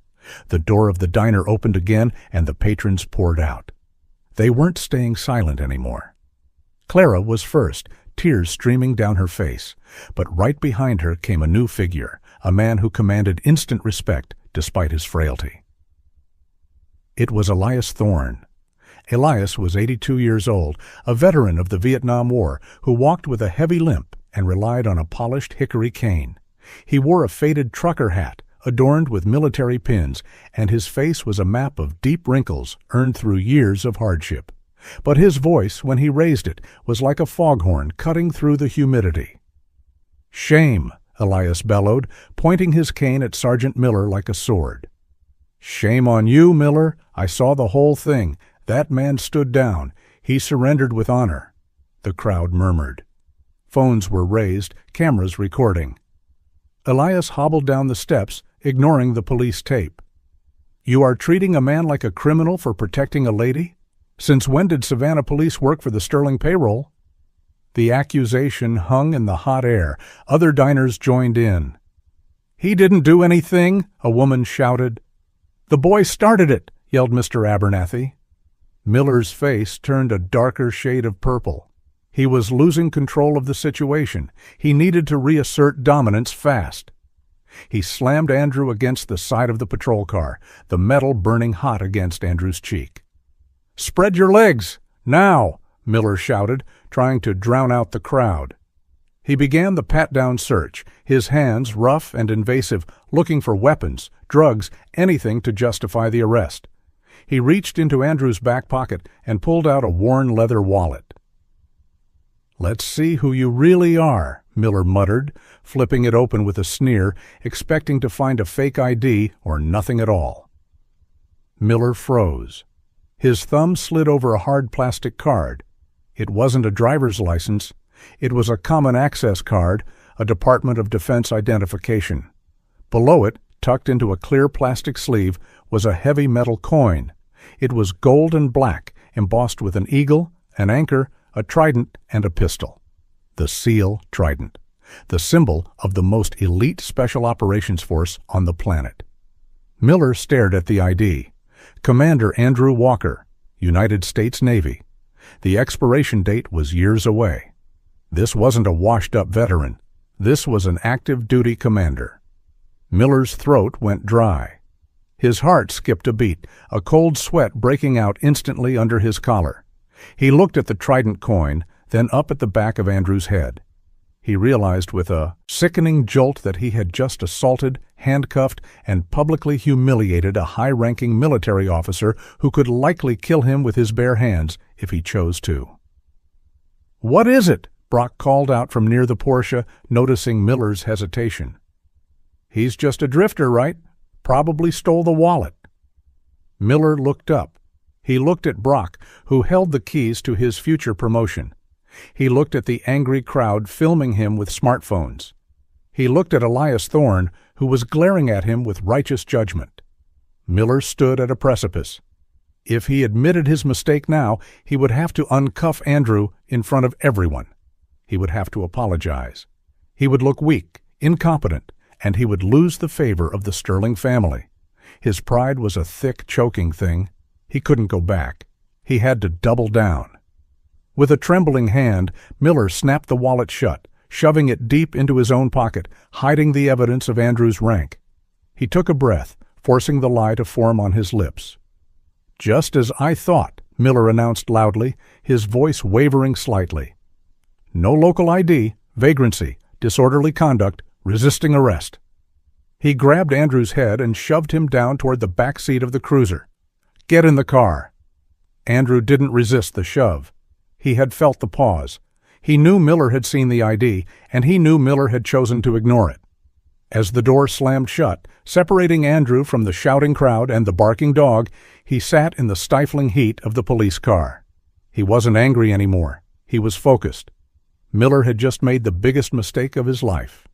The door of the diner opened again, and the patrons poured out. They weren't staying silent anymore. Clara was first, tears streaming down her face, but right behind her came a new figure, a man who commanded instant respect despite his frailty. It was Elias Thorne. Elias was 82 years old, a veteran of the Vietnam War who walked with a heavy limp and relied on a polished hickory cane. He wore a faded trucker hat, adorned with military pins, and his face was a map of deep wrinkles earned through years of hardship. But his voice, when he raised it, was like a foghorn cutting through the humidity. "Shame," Elias bellowed, pointing his cane at Sergeant Miller like a sword. "Shame on you, Miller. I saw the whole thing. That man stood down. He surrendered with honor." The crowd murmured. Phones were raised, cameras recording. Elias hobbled down the steps, ignoring the police tape. "You are treating a man like a criminal for protecting a lady? Since when did Savannah police work for the Sterling payroll?" The accusation hung in the hot air. Other diners joined in. "He didn't do anything," a woman shouted. "The boy started it," yelled Mr. Abernathy. Miller's face turned a darker shade of purple. He was losing control of the situation. He needed to reassert dominance fast. He slammed Andrew against the side of the patrol car, the metal burning hot against Andrew's cheek. "Spread your legs! Now!" Miller shouted, trying to drown out the crowd. He began the pat-down search, his hands rough and invasive, looking for weapons, drugs, anything to justify the arrest. He reached into Andrew's back pocket and pulled out a worn leather wallet. "Let's see who you really are," Miller muttered, flipping it open with a sneer, expecting to find a fake ID or nothing at all. Miller froze. His thumb slid over a hard plastic card. It wasn't a driver's license. It was a common access card, a Department of Defense identification. Below it, tucked into a clear plastic sleeve, was a heavy metal coin. It was gold and black, embossed with an eagle, an anchor, a trident, and a pistol. The SEAL Trident, the symbol of the most elite special operations force on the planet. Miller stared at the ID. Commander Andrew Walker, United States Navy. The expiration date was years away. This wasn't a washed-up veteran. This was an active-duty commander. Miller's throat went dry. His heart skipped a beat, a cold sweat breaking out instantly under his collar. He looked at the trident coin, then up at the back of Andrew's head. He realized with a sickening jolt that he had just assaulted, handcuffed, and publicly humiliated a high-ranking military officer who could likely kill him with his bare hands if he chose to. "What is it?" Brock called out from near the Porsche, noticing Miller's hesitation. "He's just a drifter, right? Probably stole the wallet." Miller looked up. He looked at Brock, who held the keys to his future promotion. He looked at the angry crowd filming him with smartphones. He looked at Elias Thorne, who was glaring at him with righteous judgment. Miller stood at a precipice. If he admitted his mistake now, he would have to uncuff Andrew in front of everyone. He would have to apologize. He would look weak, incompetent, and he would lose the favor of the Sterling family. His pride was a thick, choking thing. He couldn't go back. He had to double down. With a trembling hand, Miller snapped the wallet shut, shoving it deep into his own pocket, hiding the evidence of Andrew's rank. He took a breath, forcing the lie to form on his lips. "Just as I thought," Miller announced loudly, his voice wavering slightly. "No local ID, vagrancy, disorderly conduct, resisting arrest." He grabbed Andrew's head and shoved him down toward the back seat of the cruiser. "Get in the car." Andrew didn't resist the shove. He had felt the pause. He knew Miller had seen the ID, and he knew Miller had chosen to ignore it. As the door slammed shut, separating Andrew from the shouting crowd and the barking dog, he sat in the stifling heat of the police car. He wasn't angry anymore. He was focused. Miller had just made the biggest mistake of his life.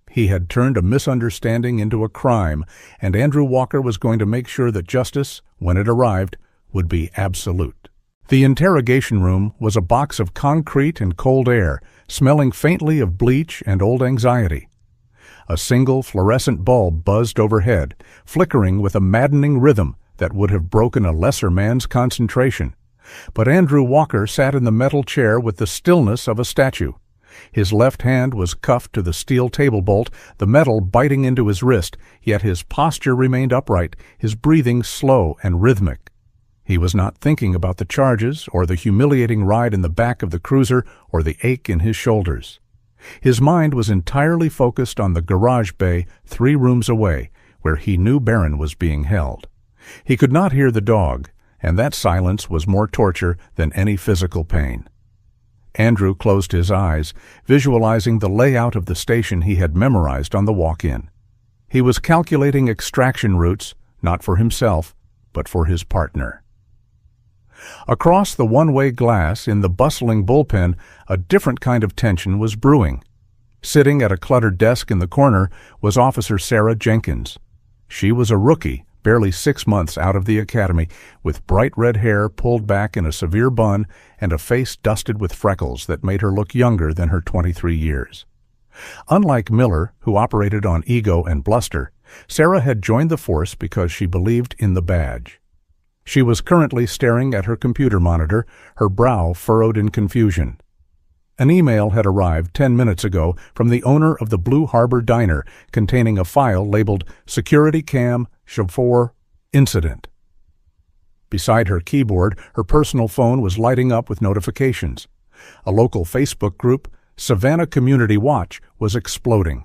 He had turned a misunderstanding into a crime, and Andrew Walker was going to make sure that justice, when it arrived, would be absolute. The interrogation room was a box of concrete and cold air, smelling faintly of bleach and old anxiety. A single fluorescent bulb buzzed overhead, flickering with a maddening rhythm that would have broken a lesser man's concentration. But Andrew Walker sat in the metal chair with the stillness of a statue. His left hand was cuffed to the steel table bolt, the metal biting into his wrist, yet his posture remained upright, his breathing slow and rhythmic. He was not thinking about the charges or the humiliating ride in the back of the cruiser or the ache in his shoulders. His mind was entirely focused on the garage bay 3 rooms away, where he knew Barron was being held. He could not hear the dog, and that silence was more torture than any physical pain. Andrew closed his eyes, visualizing the layout of the station he had memorized on the walk-in. He was calculating extraction routes, not for himself, but for his partner. Across the one-way glass in the bustling bullpen, a different kind of tension was brewing. Sitting at a cluttered desk in the corner was Officer Sarah Jenkins. She was a rookie, barely 6 months out of the academy, with bright red hair pulled back in a severe bun and a face dusted with freckles that made her look younger than her 23 years. Unlike Miller, who operated on ego and bluster, Sarah had joined the force because she believed in the badge. She was currently staring at her computer monitor, her brow furrowed in confusion. An email had arrived 10 minutes ago from the owner of the Blue Harbor Diner containing a file labeled Security Cam Chauffeur Incident. Beside her keyboard, her personal phone was lighting up with notifications. A local Facebook group, Savannah Community Watch, was exploding.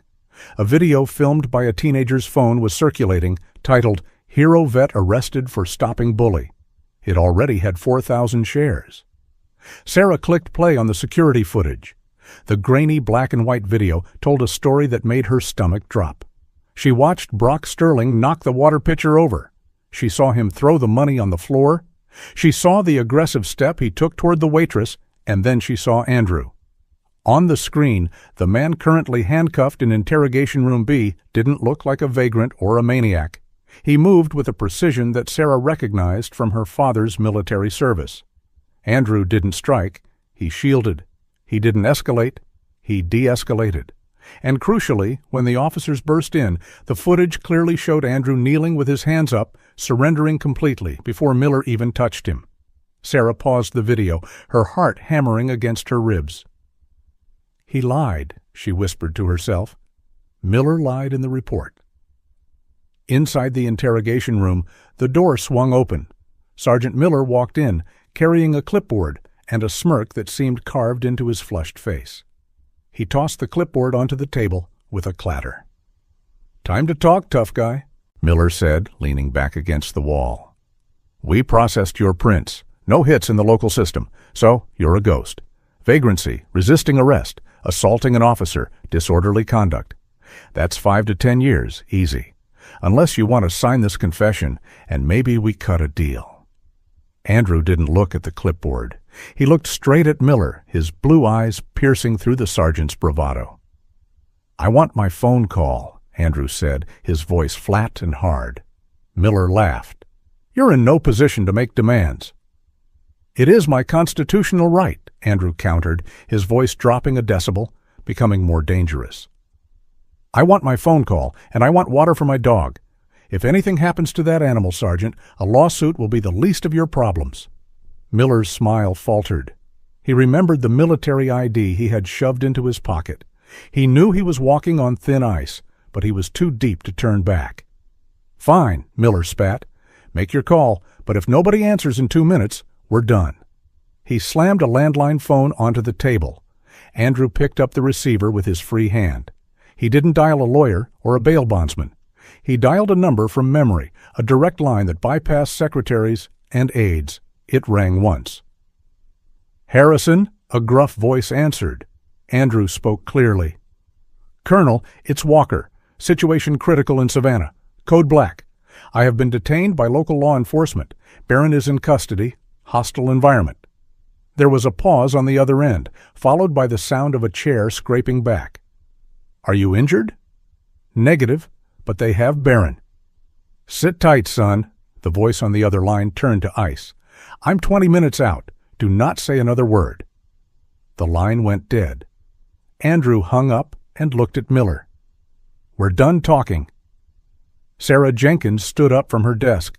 A video filmed by a teenager's phone was circulating, titled Hero Vet Arrested for Stopping Bully. It already had 4,000 shares. Sarah clicked play on the security footage. The grainy black and white video told a story that made her stomach drop. She watched Brock Sterling knock the water pitcher over. She saw him throw the money on the floor. She saw the aggressive step he took toward the waitress, and then she saw Andrew. On the screen, the man currently handcuffed in Interrogation Room B didn't look like a vagrant or a maniac. He moved with a precision that Sarah recognized from her father's military service. Andrew didn't strike. He shielded. He didn't escalate. He de-escalated. And crucially, when the officers burst in, the footage clearly showed Andrew kneeling with his hands up, surrendering completely before Miller even touched him. Sarah paused the video, her heart hammering against her ribs. "He lied," she whispered to herself. Miller lied in the report. Inside the interrogation room, the door swung open. Sergeant Miller walked in, carrying a clipboard and a smirk that seemed carved into his flushed face. He tossed the clipboard onto the table with a clatter. "Time to talk, tough guy," Miller said, leaning back against the wall. "We processed your prints. No hits in the local system, so you're a ghost. Vagrancy, resisting arrest, assaulting an officer, disorderly conduct. That's 5 to 10 years, easy. Unless you want to sign this confession, and maybe we cut a deal." Andrew didn't look at the clipboard. He looked straight at Miller, his blue eyes piercing through the sergeant's bravado. "I want my phone call," Andrew said, his voice flat and hard. Miller laughed. "You're in no position to make demands." "It is my constitutional right," Andrew countered, his voice dropping a decibel, becoming more dangerous. "I want my phone call, and I want water for my dog. If anything happens to that animal, Sergeant, a lawsuit will be the least of your problems." Miller's smile faltered. He remembered the military ID he had shoved into his pocket. He knew he was walking on thin ice, but he was too deep to turn back. "Fine," Miller spat. "Make your call, but if nobody answers in 2 minutes, we're done." He slammed a landline phone onto the table. Andrew picked up the receiver with his free hand. He didn't dial a lawyer or a bail bondsman. He dialed a number from memory, a direct line that bypassed secretaries and aides. It rang once. "Harrison," a gruff voice answered. Andrew spoke clearly. "Colonel, it's Walker. Situation critical in Savannah. Code Black. I have been detained by local law enforcement. Barron is in custody. Hostile environment." There was a pause on the other end, followed by the sound of a chair scraping back. "Are you injured?" "Negative, but they have Barron." "Sit tight, son." The voice on the other line turned to ice. "I'm 20 minutes out. Do not say another word." The line went dead. Andrew hung up and looked at Miller. "We're done talking." Sarah Jenkins stood up from her desk.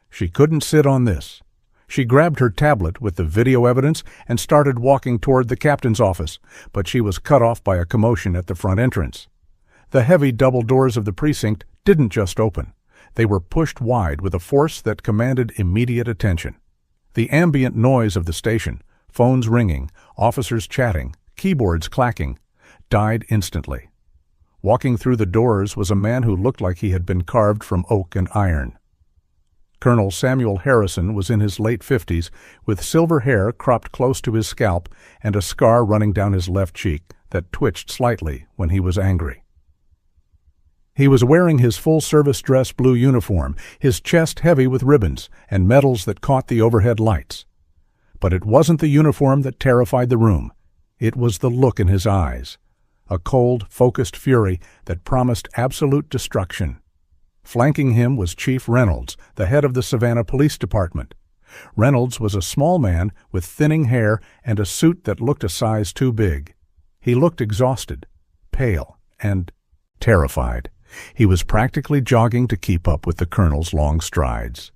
She couldn't sit on this. She grabbed her tablet with the video evidence and started walking toward the captain's office, but she was cut off by a commotion at the front entrance. The heavy double doors of the precinct didn't just open. They were pushed wide with a force that commanded immediate attention. The ambient noise of the station, phones ringing, officers chatting, keyboards clacking, died instantly. Walking through the doors was a man who looked like he had been carved from oak and iron. Colonel Samuel Harrison was in his late 50s, with silver hair cropped close to his scalp and a scar running down his left cheek that twitched slightly when he was angry. He was wearing his full-service dress blue uniform, his chest heavy with ribbons and medals that caught the overhead lights. But it wasn't the uniform that terrified the room. It was the look in his eyes, a cold, focused fury that promised absolute destruction. Flanking him was Chief Reynolds, the head of the Savannah Police Department. Reynolds was a small man with thinning hair and a suit that looked a size too big. He looked exhausted, pale, and terrified. He was practically jogging to keep up with the colonel's long strides.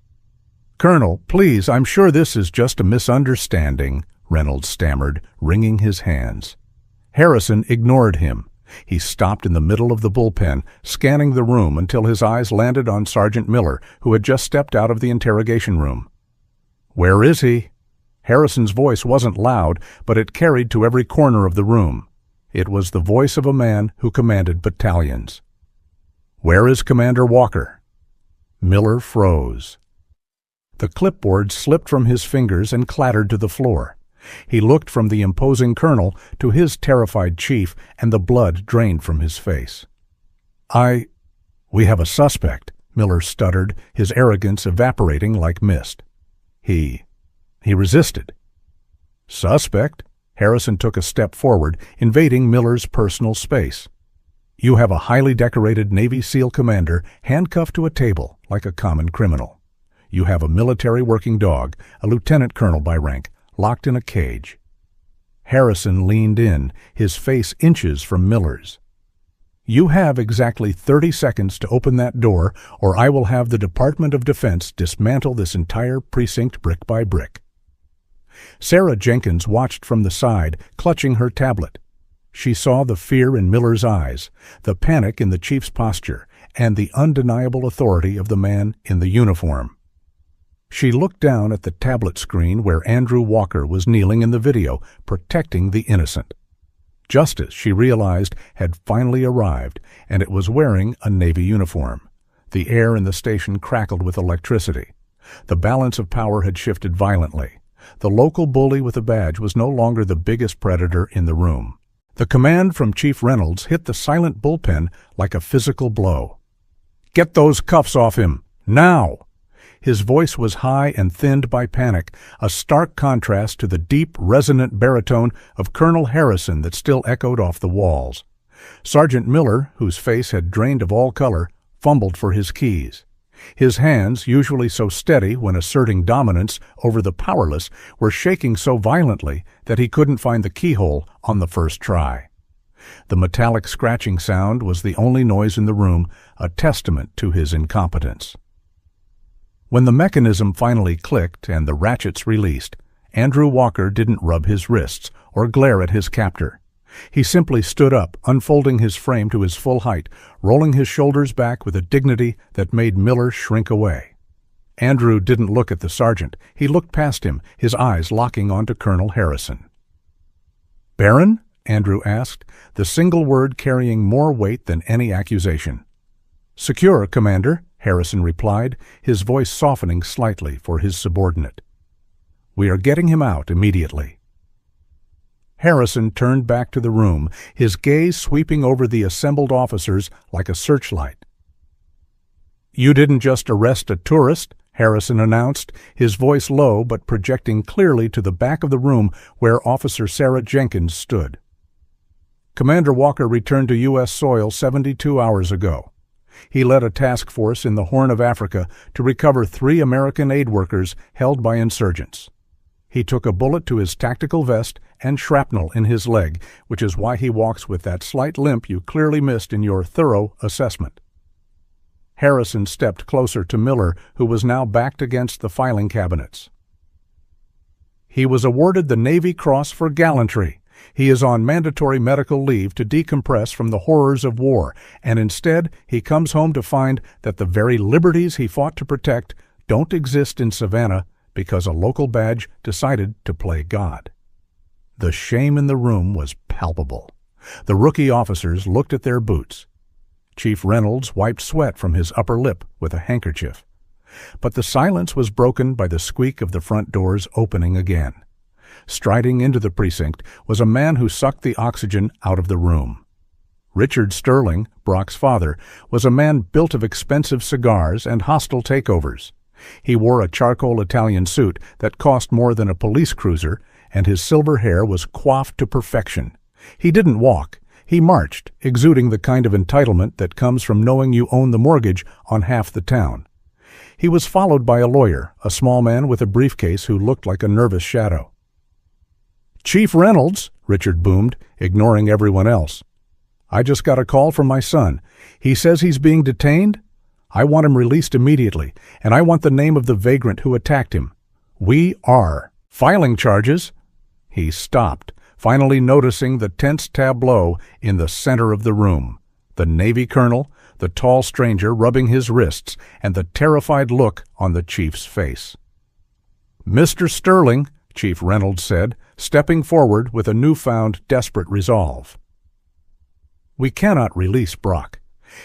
"Colonel, please, I'm sure this is just a misunderstanding," Reynolds stammered, wringing his hands. Harrison ignored him. He stopped in the middle of the bullpen, scanning the room until his eyes landed on Sergeant Miller, who had just stepped out of the interrogation room. "Where is he?" Harrison's voice wasn't loud, but it carried to every corner of the room. It was the voice of a man who commanded battalions. "Where is Commander Walker?" Miller froze. The clipboard slipped from his fingers and clattered to the floor. He looked from the imposing colonel to his terrified chief, and the blood drained from his face. We have a suspect," Miller stuttered, his arrogance evaporating like mist. He resisted." "Suspect?" Harrison took a step forward, invading Miller's personal space. "You have a highly decorated Navy SEAL commander handcuffed to a table like a common criminal. You have a military working dog, a lieutenant colonel by rank, locked in a cage." Harrison leaned in, his face inches from Miller's. You have exactly 30 seconds to open that door, or I will have the Department of Defense dismantle this entire precinct brick by brick." Sarah Jenkins watched from the side, clutching her tablet. She saw the fear in Miller's eyes, the panic in the chief's posture, and the undeniable authority of the man in the uniform. She looked down at the tablet screen where Andrew Walker was kneeling in the video, protecting the innocent. Justice, she realized, had finally arrived, and it was wearing a Navy uniform. The air in the station crackled with electricity. The balance of power had shifted violently. The local bully with a badge was no longer the biggest predator in the room. The command from Chief Reynolds hit the silent bullpen like a physical blow. "Get those cuffs off him! Now!" His voice was high and thinned by panic, a stark contrast to the deep, resonant baritone of Colonel Harrison that still echoed off the walls. Sergeant Miller, whose face had drained of all color, fumbled for his keys. His hands, usually so steady when asserting dominance over the powerless, were shaking so violently that he couldn't find the keyhole on the first try. The metallic scratching sound was the only noise in the room, a testament to his incompetence. When the mechanism finally clicked and the ratchets released, Andrew Walker didn't rub his wrists or glare at his captor. He simply stood up, unfolding his frame to his full height, rolling his shoulders back with a dignity that made Miller shrink away. Andrew didn't look at the sergeant. He looked past him, his eyes locking onto Colonel Harrison. "Baron?" Andrew asked, the single word carrying more weight than any accusation. "Secure, Commander," Harrison replied, his voice softening slightly for his subordinate. "We are getting him out immediately." Harrison turned back to the room, his gaze sweeping over the assembled officers like a searchlight. "You didn't just arrest a tourist," Harrison announced, his voice low but projecting clearly to the back of the room where Officer Sarah Jenkins stood. "Commander Walker returned to U.S. soil 72 hours ago. He led a task force in the Horn of Africa to recover 3 American aid workers held by insurgents. He took a bullet to his tactical vest and shrapnel in his leg, which is why he walks with that slight limp you clearly missed in your thorough assessment." Harrison stepped closer to Miller, who was now backed against the filing cabinets. "He was awarded the Navy Cross for gallantry. He is on mandatory medical leave to decompress from the horrors of war, and instead he comes home to find that the very liberties he fought to protect don't exist in Savannah because a local badge decided to play God." The shame in the room was palpable. The rookie officers looked at their boots. Chief Reynolds wiped sweat from his upper lip with a handkerchief. But the silence was broken by the squeak of the front doors opening again. Striding into the precinct was a man who sucked the oxygen out of the room. Richard Sterling, Brock's father, was a man built of expensive cigars and hostile takeovers. He wore a charcoal Italian suit that cost more than a police cruiser, and his silver hair was coiffed to perfection. He didn't walk. He marched, exuding the kind of entitlement that comes from knowing you own the mortgage on half the town. He was followed by a lawyer, a small man with a briefcase who looked like a nervous shadow. "Chief Reynolds," Richard boomed, ignoring everyone else. "I just got a call from my son. He says he's being detained. I want him released immediately, and I want the name of the vagrant who attacked him. We are filing charges." He stopped, finally noticing the tense tableau in the center of the room. The Navy colonel, the tall stranger rubbing his wrists, and the terrified look on the chief's face. "Mr. Sterling," Chief Reynolds said, stepping forward with a newfound desperate resolve. "We cannot release Brock.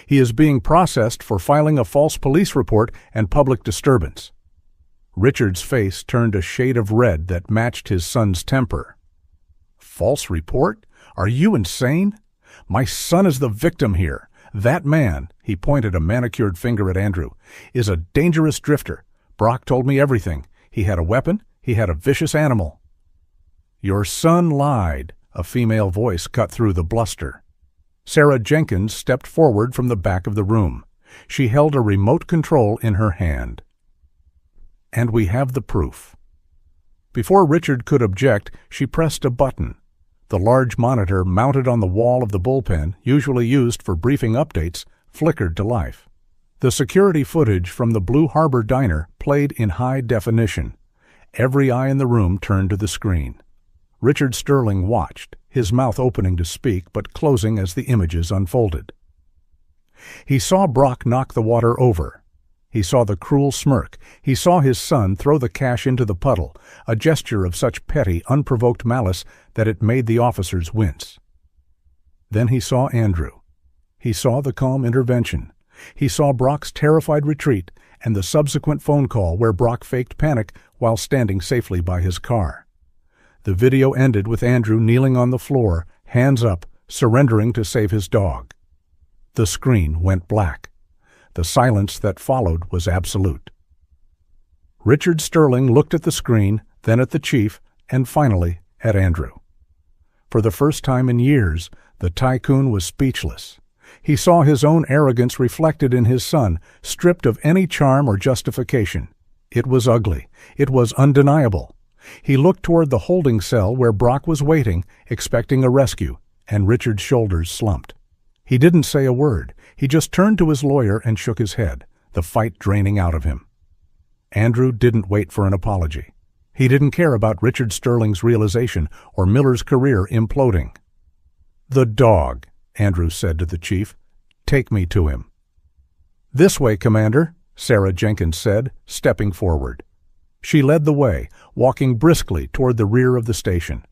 He is being processed for filing a false police report and public disturbance." Richard's face turned a shade of red that matched his son's temper. "False report? Are you insane? My son is the victim here. That man," he pointed a manicured finger at Andrew, "is a dangerous drifter. Brock told me everything. He had a weapon. He had a vicious animal." "Your son lied," a female voice cut through the bluster. Sarah Jenkins stepped forward from the back of the room. She held a remote control in her hand. "And we have the proof." Before Richard could object, she pressed a button. The large monitor mounted on the wall of the bullpen, usually used for briefing updates, flickered to life. The security footage from the Blue Harbor Diner played in high definition. Every eye in the room turned to the screen. Richard Sterling watched, his mouth opening to speak but closing as the images unfolded. He saw Brock knock the water over. He saw the cruel smirk. He saw his son throw the cash into the puddle, a gesture of such petty, unprovoked malice that it made the officers wince. Then he saw Andrew. He saw the calm intervention. He saw Brock's terrified retreat and the subsequent phone call where Brock faked panic while standing safely by his car. The video ended with Andrew kneeling on the floor, hands up, surrendering to save his dog. The screen went black. The silence that followed was absolute. Richard Sterling looked at the screen, then at the chief, and finally at Andrew. For the first time in years, the tycoon was speechless. He saw his own arrogance reflected in his son, stripped of any charm or justification. It was ugly. It was undeniable. He looked toward the holding cell where Brock was waiting, expecting a rescue, and Richard's shoulders slumped. He didn't say a word. He just turned to his lawyer and shook his head, the fight draining out of him. Andrew didn't wait for an apology. He didn't care about Richard Sterling's realization or Miller's career imploding. "The dog," Andrew said to the chief. "Take me to him." "This way, Commander," Sarah Jenkins said, stepping forward. She led the way, walking briskly toward the rear of the station.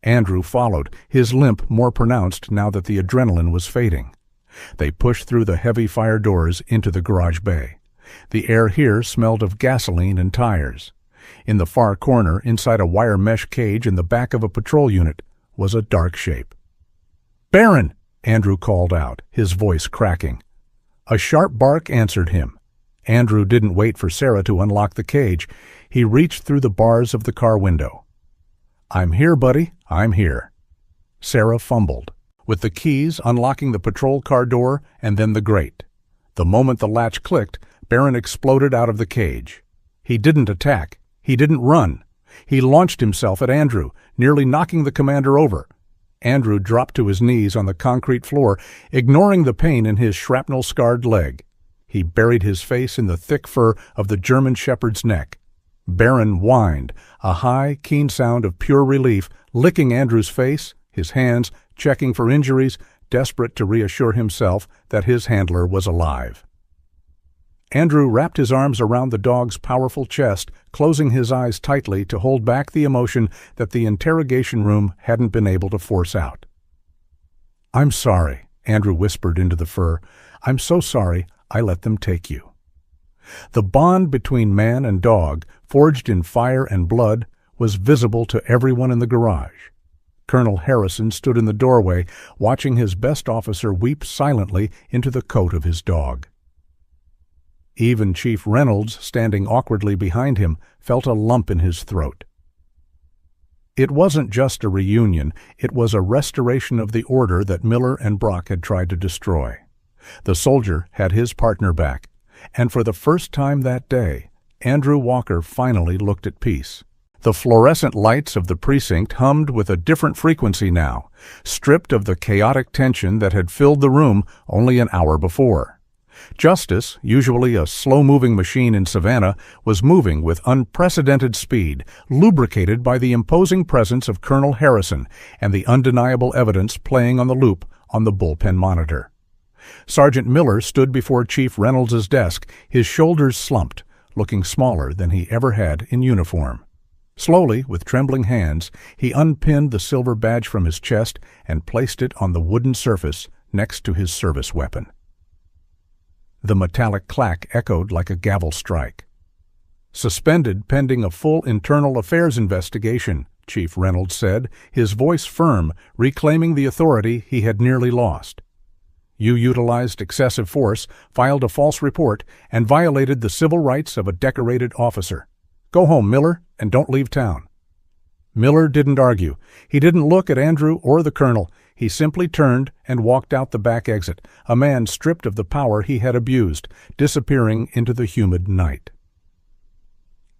Andrew followed, his limp more pronounced now that the adrenaline was fading. They pushed through the heavy fire doors into the garage bay. The air here smelled of gasoline and tires. In the far corner, inside a wire mesh cage in the back of a patrol unit, was a dark shape. "Baron!" Andrew called out, his voice cracking. A sharp bark answered him. Andrew didn't wait for Sarah to unlock the cage. He reached through the bars of the car window. "I'm here, buddy. I'm here." Sarah fumbled, with the keys unlocking the patrol car door and then the grate. The moment the latch clicked, Baron exploded out of the cage. He didn't attack. He didn't run. He launched himself at Andrew, nearly knocking the commander over. Andrew dropped to his knees on the concrete floor, ignoring the pain in his shrapnel-scarred leg. He buried his face in the thick fur of the German shepherd's neck. Baron whined, a high, keen sound of pure relief, licking Andrew's face, his hands, checking for injuries, desperate to reassure himself that his handler was alive. Andrew wrapped his arms around the dog's powerful chest, closing his eyes tightly to hold back the emotion that the interrogation room hadn't been able to force out. "I'm sorry," Andrew whispered into the fur. "I'm so sorry I let them take you." The bond between man and dog, forged in fire and blood, was visible to everyone in the garage. Colonel Harrison stood in the doorway, watching his best officer weep silently into the coat of his dog. Even Chief Reynolds, standing awkwardly behind him, felt a lump in his throat. It wasn't just a reunion, it was a restoration of the order that Miller and Brock had tried to destroy. The soldier had his partner back, and for the first time that day, Andrew Walker finally looked at peace. The fluorescent lights of the precinct hummed with a different frequency now, stripped of the chaotic tension that had filled the room only an hour before. Justice, usually a slow-moving machine in Savannah, was moving with unprecedented speed, lubricated by the imposing presence of Colonel Harrison and the undeniable evidence playing on the loop on the bullpen monitor. Sergeant Miller stood before Chief Reynolds's desk, his shoulders slumped, looking smaller than he ever had in uniform. Slowly, with trembling hands, he unpinned the silver badge from his chest and placed it on the wooden surface next to his service weapon. The metallic clack echoed like a gavel strike. "Suspended pending a full internal affairs investigation," Chief Reynolds said, his voice firm, reclaiming the authority he had nearly lost. "You utilized excessive force, filed a false report, and violated the civil rights of a decorated officer. Go home, Miller, and don't leave town." Miller didn't argue. He didn't look at Andrew or the colonel. He simply turned and walked out the back exit, a man stripped of the power he had abused, disappearing into the humid night.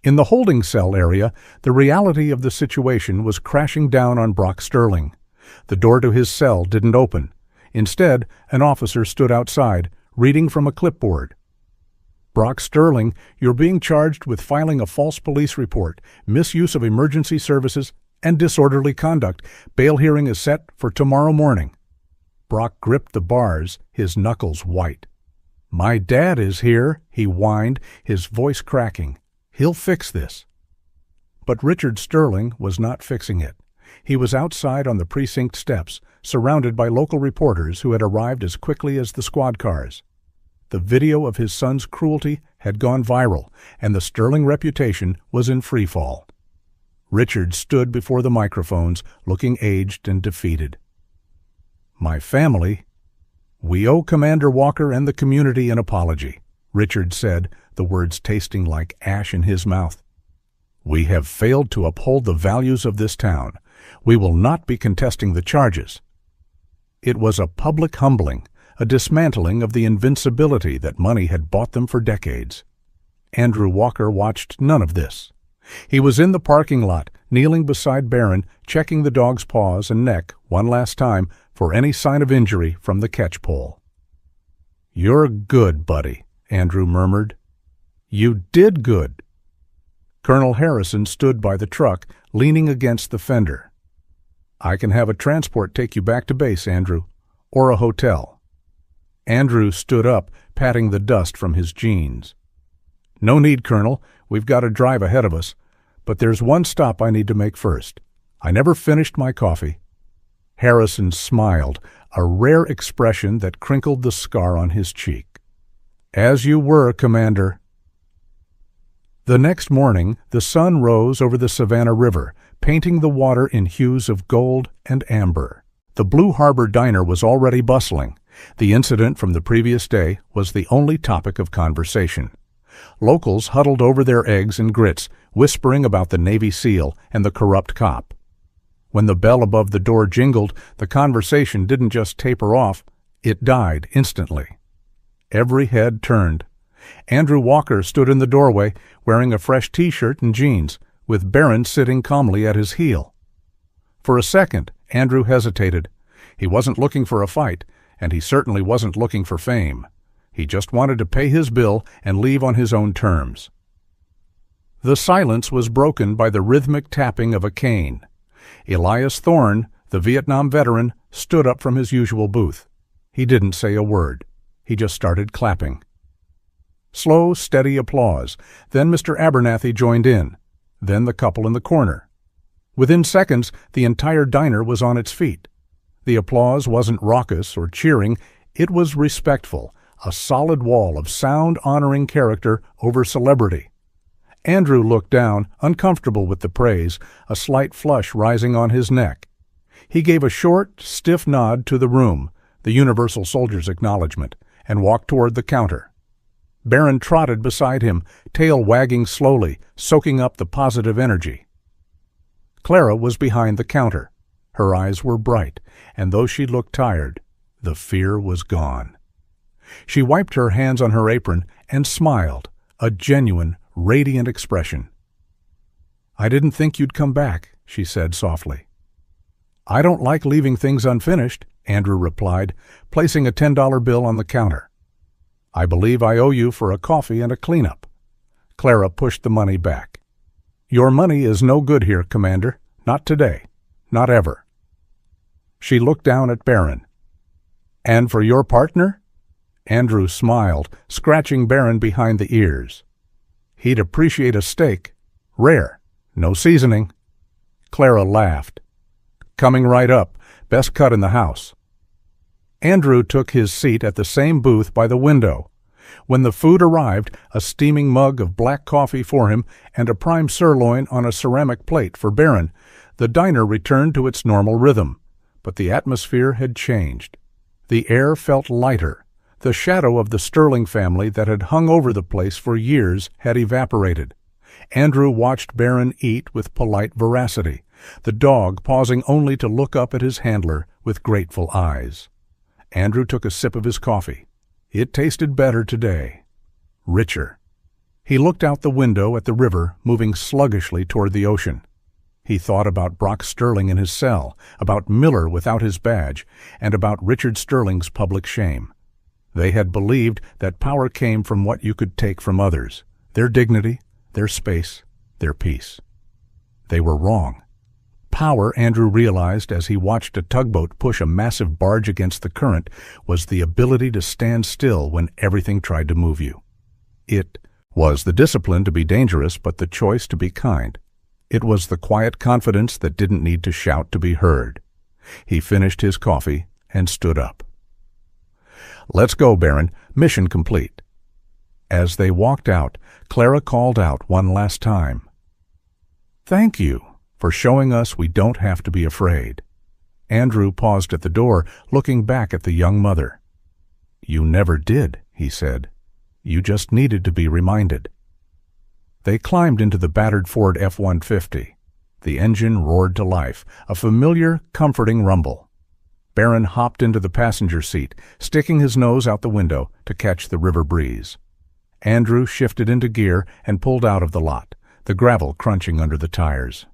In the holding cell area, the reality of the situation was crashing down on Brock Sterling. The door to his cell didn't open. Instead, an officer stood outside, reading from a clipboard. "Brock Sterling, you're being charged with filing a false police report, misuse of emergency services, and disorderly conduct. Bail hearing is set for tomorrow morning." Brock gripped the bars, his knuckles white. "My dad is here," he whined, his voice cracking. "He'll fix this." But Richard Sterling was not fixing it. He was outside on the precinct steps, surrounded by local reporters who had arrived as quickly as the squad cars. The video of his son's cruelty had gone viral, and the Sterling reputation was in free fall. Richard stood before the microphones, looking aged and defeated. "My family, we owe Commander Walker and the community an apology," Richard said, the words tasting like ash in his mouth. "We have failed to uphold the values of this town. We will not be contesting the charges." It was a public humbling, a dismantling of the invincibility that money had bought them for decades. Andrew Walker watched none of this. He was in the parking lot, kneeling beside Barron, checking the dog's paws and neck one last time for any sign of injury from the catch pole. "You're good, buddy," Andrew murmured. "You did good." Colonel Harrison stood by the truck, leaning against the fender. "I can have a transport take you back to base, Andrew, or a hotel." Andrew stood up, patting the dust from his jeans. "No need, Colonel. We've got a drive ahead of us. But there's one stop I need to make first. I never finished my coffee." Harrison smiled, a rare expression that crinkled the scar on his cheek. "As you were, Commander." The next morning, the sun rose over the Savannah River, painting the water in hues of gold and amber. The Blue Harbor Diner was already bustling. The incident from the previous day was the only topic of conversation. Locals huddled over their eggs and grits, whispering about the Navy SEAL and the corrupt cop. When the bell above the door jingled, the conversation didn't just taper off, it died instantly. Every head turned. Andrew Walker stood in the doorway, wearing a fresh T-shirt and jeans, with Barron sitting calmly at his heel. For a second, Andrew hesitated. He wasn't looking for a fight, and he certainly wasn't looking for fame. He just wanted to pay his bill and leave on his own terms. The silence was broken by the rhythmic tapping of a cane. Elias Thorne, the Vietnam veteran, stood up from his usual booth. He didn't say a word. He just started clapping. Slow, steady applause. Then Mr. Abernathy joined in. Then the couple in the corner. Within seconds, the entire diner was on its feet. The applause wasn't raucous or cheering. It was respectful, a solid wall of sound-honoring character over celebrity. Andrew looked down, uncomfortable with the praise, a slight flush rising on his neck. He gave a short, stiff nod to the room, the universal soldier's acknowledgment, and walked toward the counter. Barron trotted beside him, tail wagging slowly, soaking up the positive energy. Clara was behind the counter. Her eyes were bright, and though she looked tired, the fear was gone. She wiped her hands on her apron and smiled, a genuine, radiant expression. "I didn't think you'd come back," she said softly. "I don't like leaving things unfinished," Andrew replied, placing a $10 bill on the counter. "I believe I owe you for a coffee and a cleanup." Clara pushed the money back. "Your money is no good here, Commander. Not today. Not ever." She looked down at Barron. "And for your partner?" Andrew smiled, scratching Barron behind the ears. "He'd appreciate a steak. Rare. No seasoning." Clara laughed. "Coming right up. Best cut in the house." Andrew took his seat at the same booth by the window. When the food arrived, a steaming mug of black coffee for him and a prime sirloin on a ceramic plate for Barron, the diner returned to its normal rhythm. But the atmosphere had changed. The air felt lighter. The shadow of the Sterling family that had hung over the place for years had evaporated. Andrew watched Barron eat with polite veracity, the dog pausing only to look up at his handler with grateful eyes. Andrew took a sip of his coffee. It tasted better today. Richer. He looked out the window at the river moving sluggishly toward the ocean. He thought about Brock Sterling in his cell, about Miller without his badge, and about Richard Sterling's public shame. They had believed that power came from what you could take from others, their dignity, their space, their peace. They were wrong. Power, Andrew realized as he watched a tugboat push a massive barge against the current, was the ability to stand still when everything tried to move you. It was the discipline to be dangerous, but the choice to be kind. It was the quiet confidence that didn't need to shout to be heard. He finished his coffee and stood up. "Let's go, Baron. Mission complete." As they walked out, Clara called out one last time, "Thank you for showing us we don't have to be afraid." Andrew paused at the door, looking back at the young mother. "You never did," he said. "You just needed to be reminded." They climbed into the battered Ford F-150. The engine roared to life, a familiar, comforting rumble. Baron hopped into the passenger seat, sticking his nose out the window to catch the river breeze. Andrew shifted into gear and pulled out of the lot, the gravel crunching under the tires.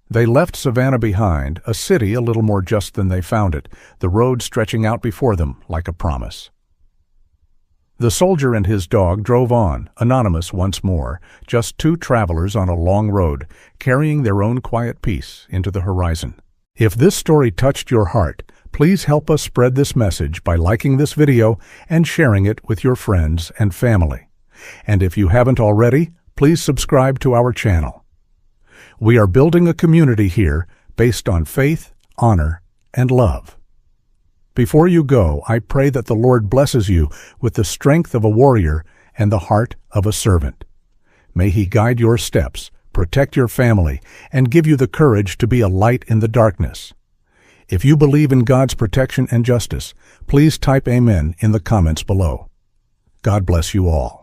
They left Savannah behind, a city a little more just than they found it, the road stretching out before them like a promise. The soldier and his dog drove on, anonymous once more, just two travelers on a long road, carrying their own quiet peace into the horizon. If this story touched your heart, please help us spread this message by liking this video and sharing it with your friends and family. And if you haven't already, please subscribe to our channel. We are building a community here based on faith, honor, and love. Before you go, I pray that the Lord blesses you with the strength of a warrior and the heart of a servant. May He guide your steps, protect your family, and give you the courage to be a light in the darkness. If you believe in God's protection and justice, please type Amen in the comments below. God bless you all.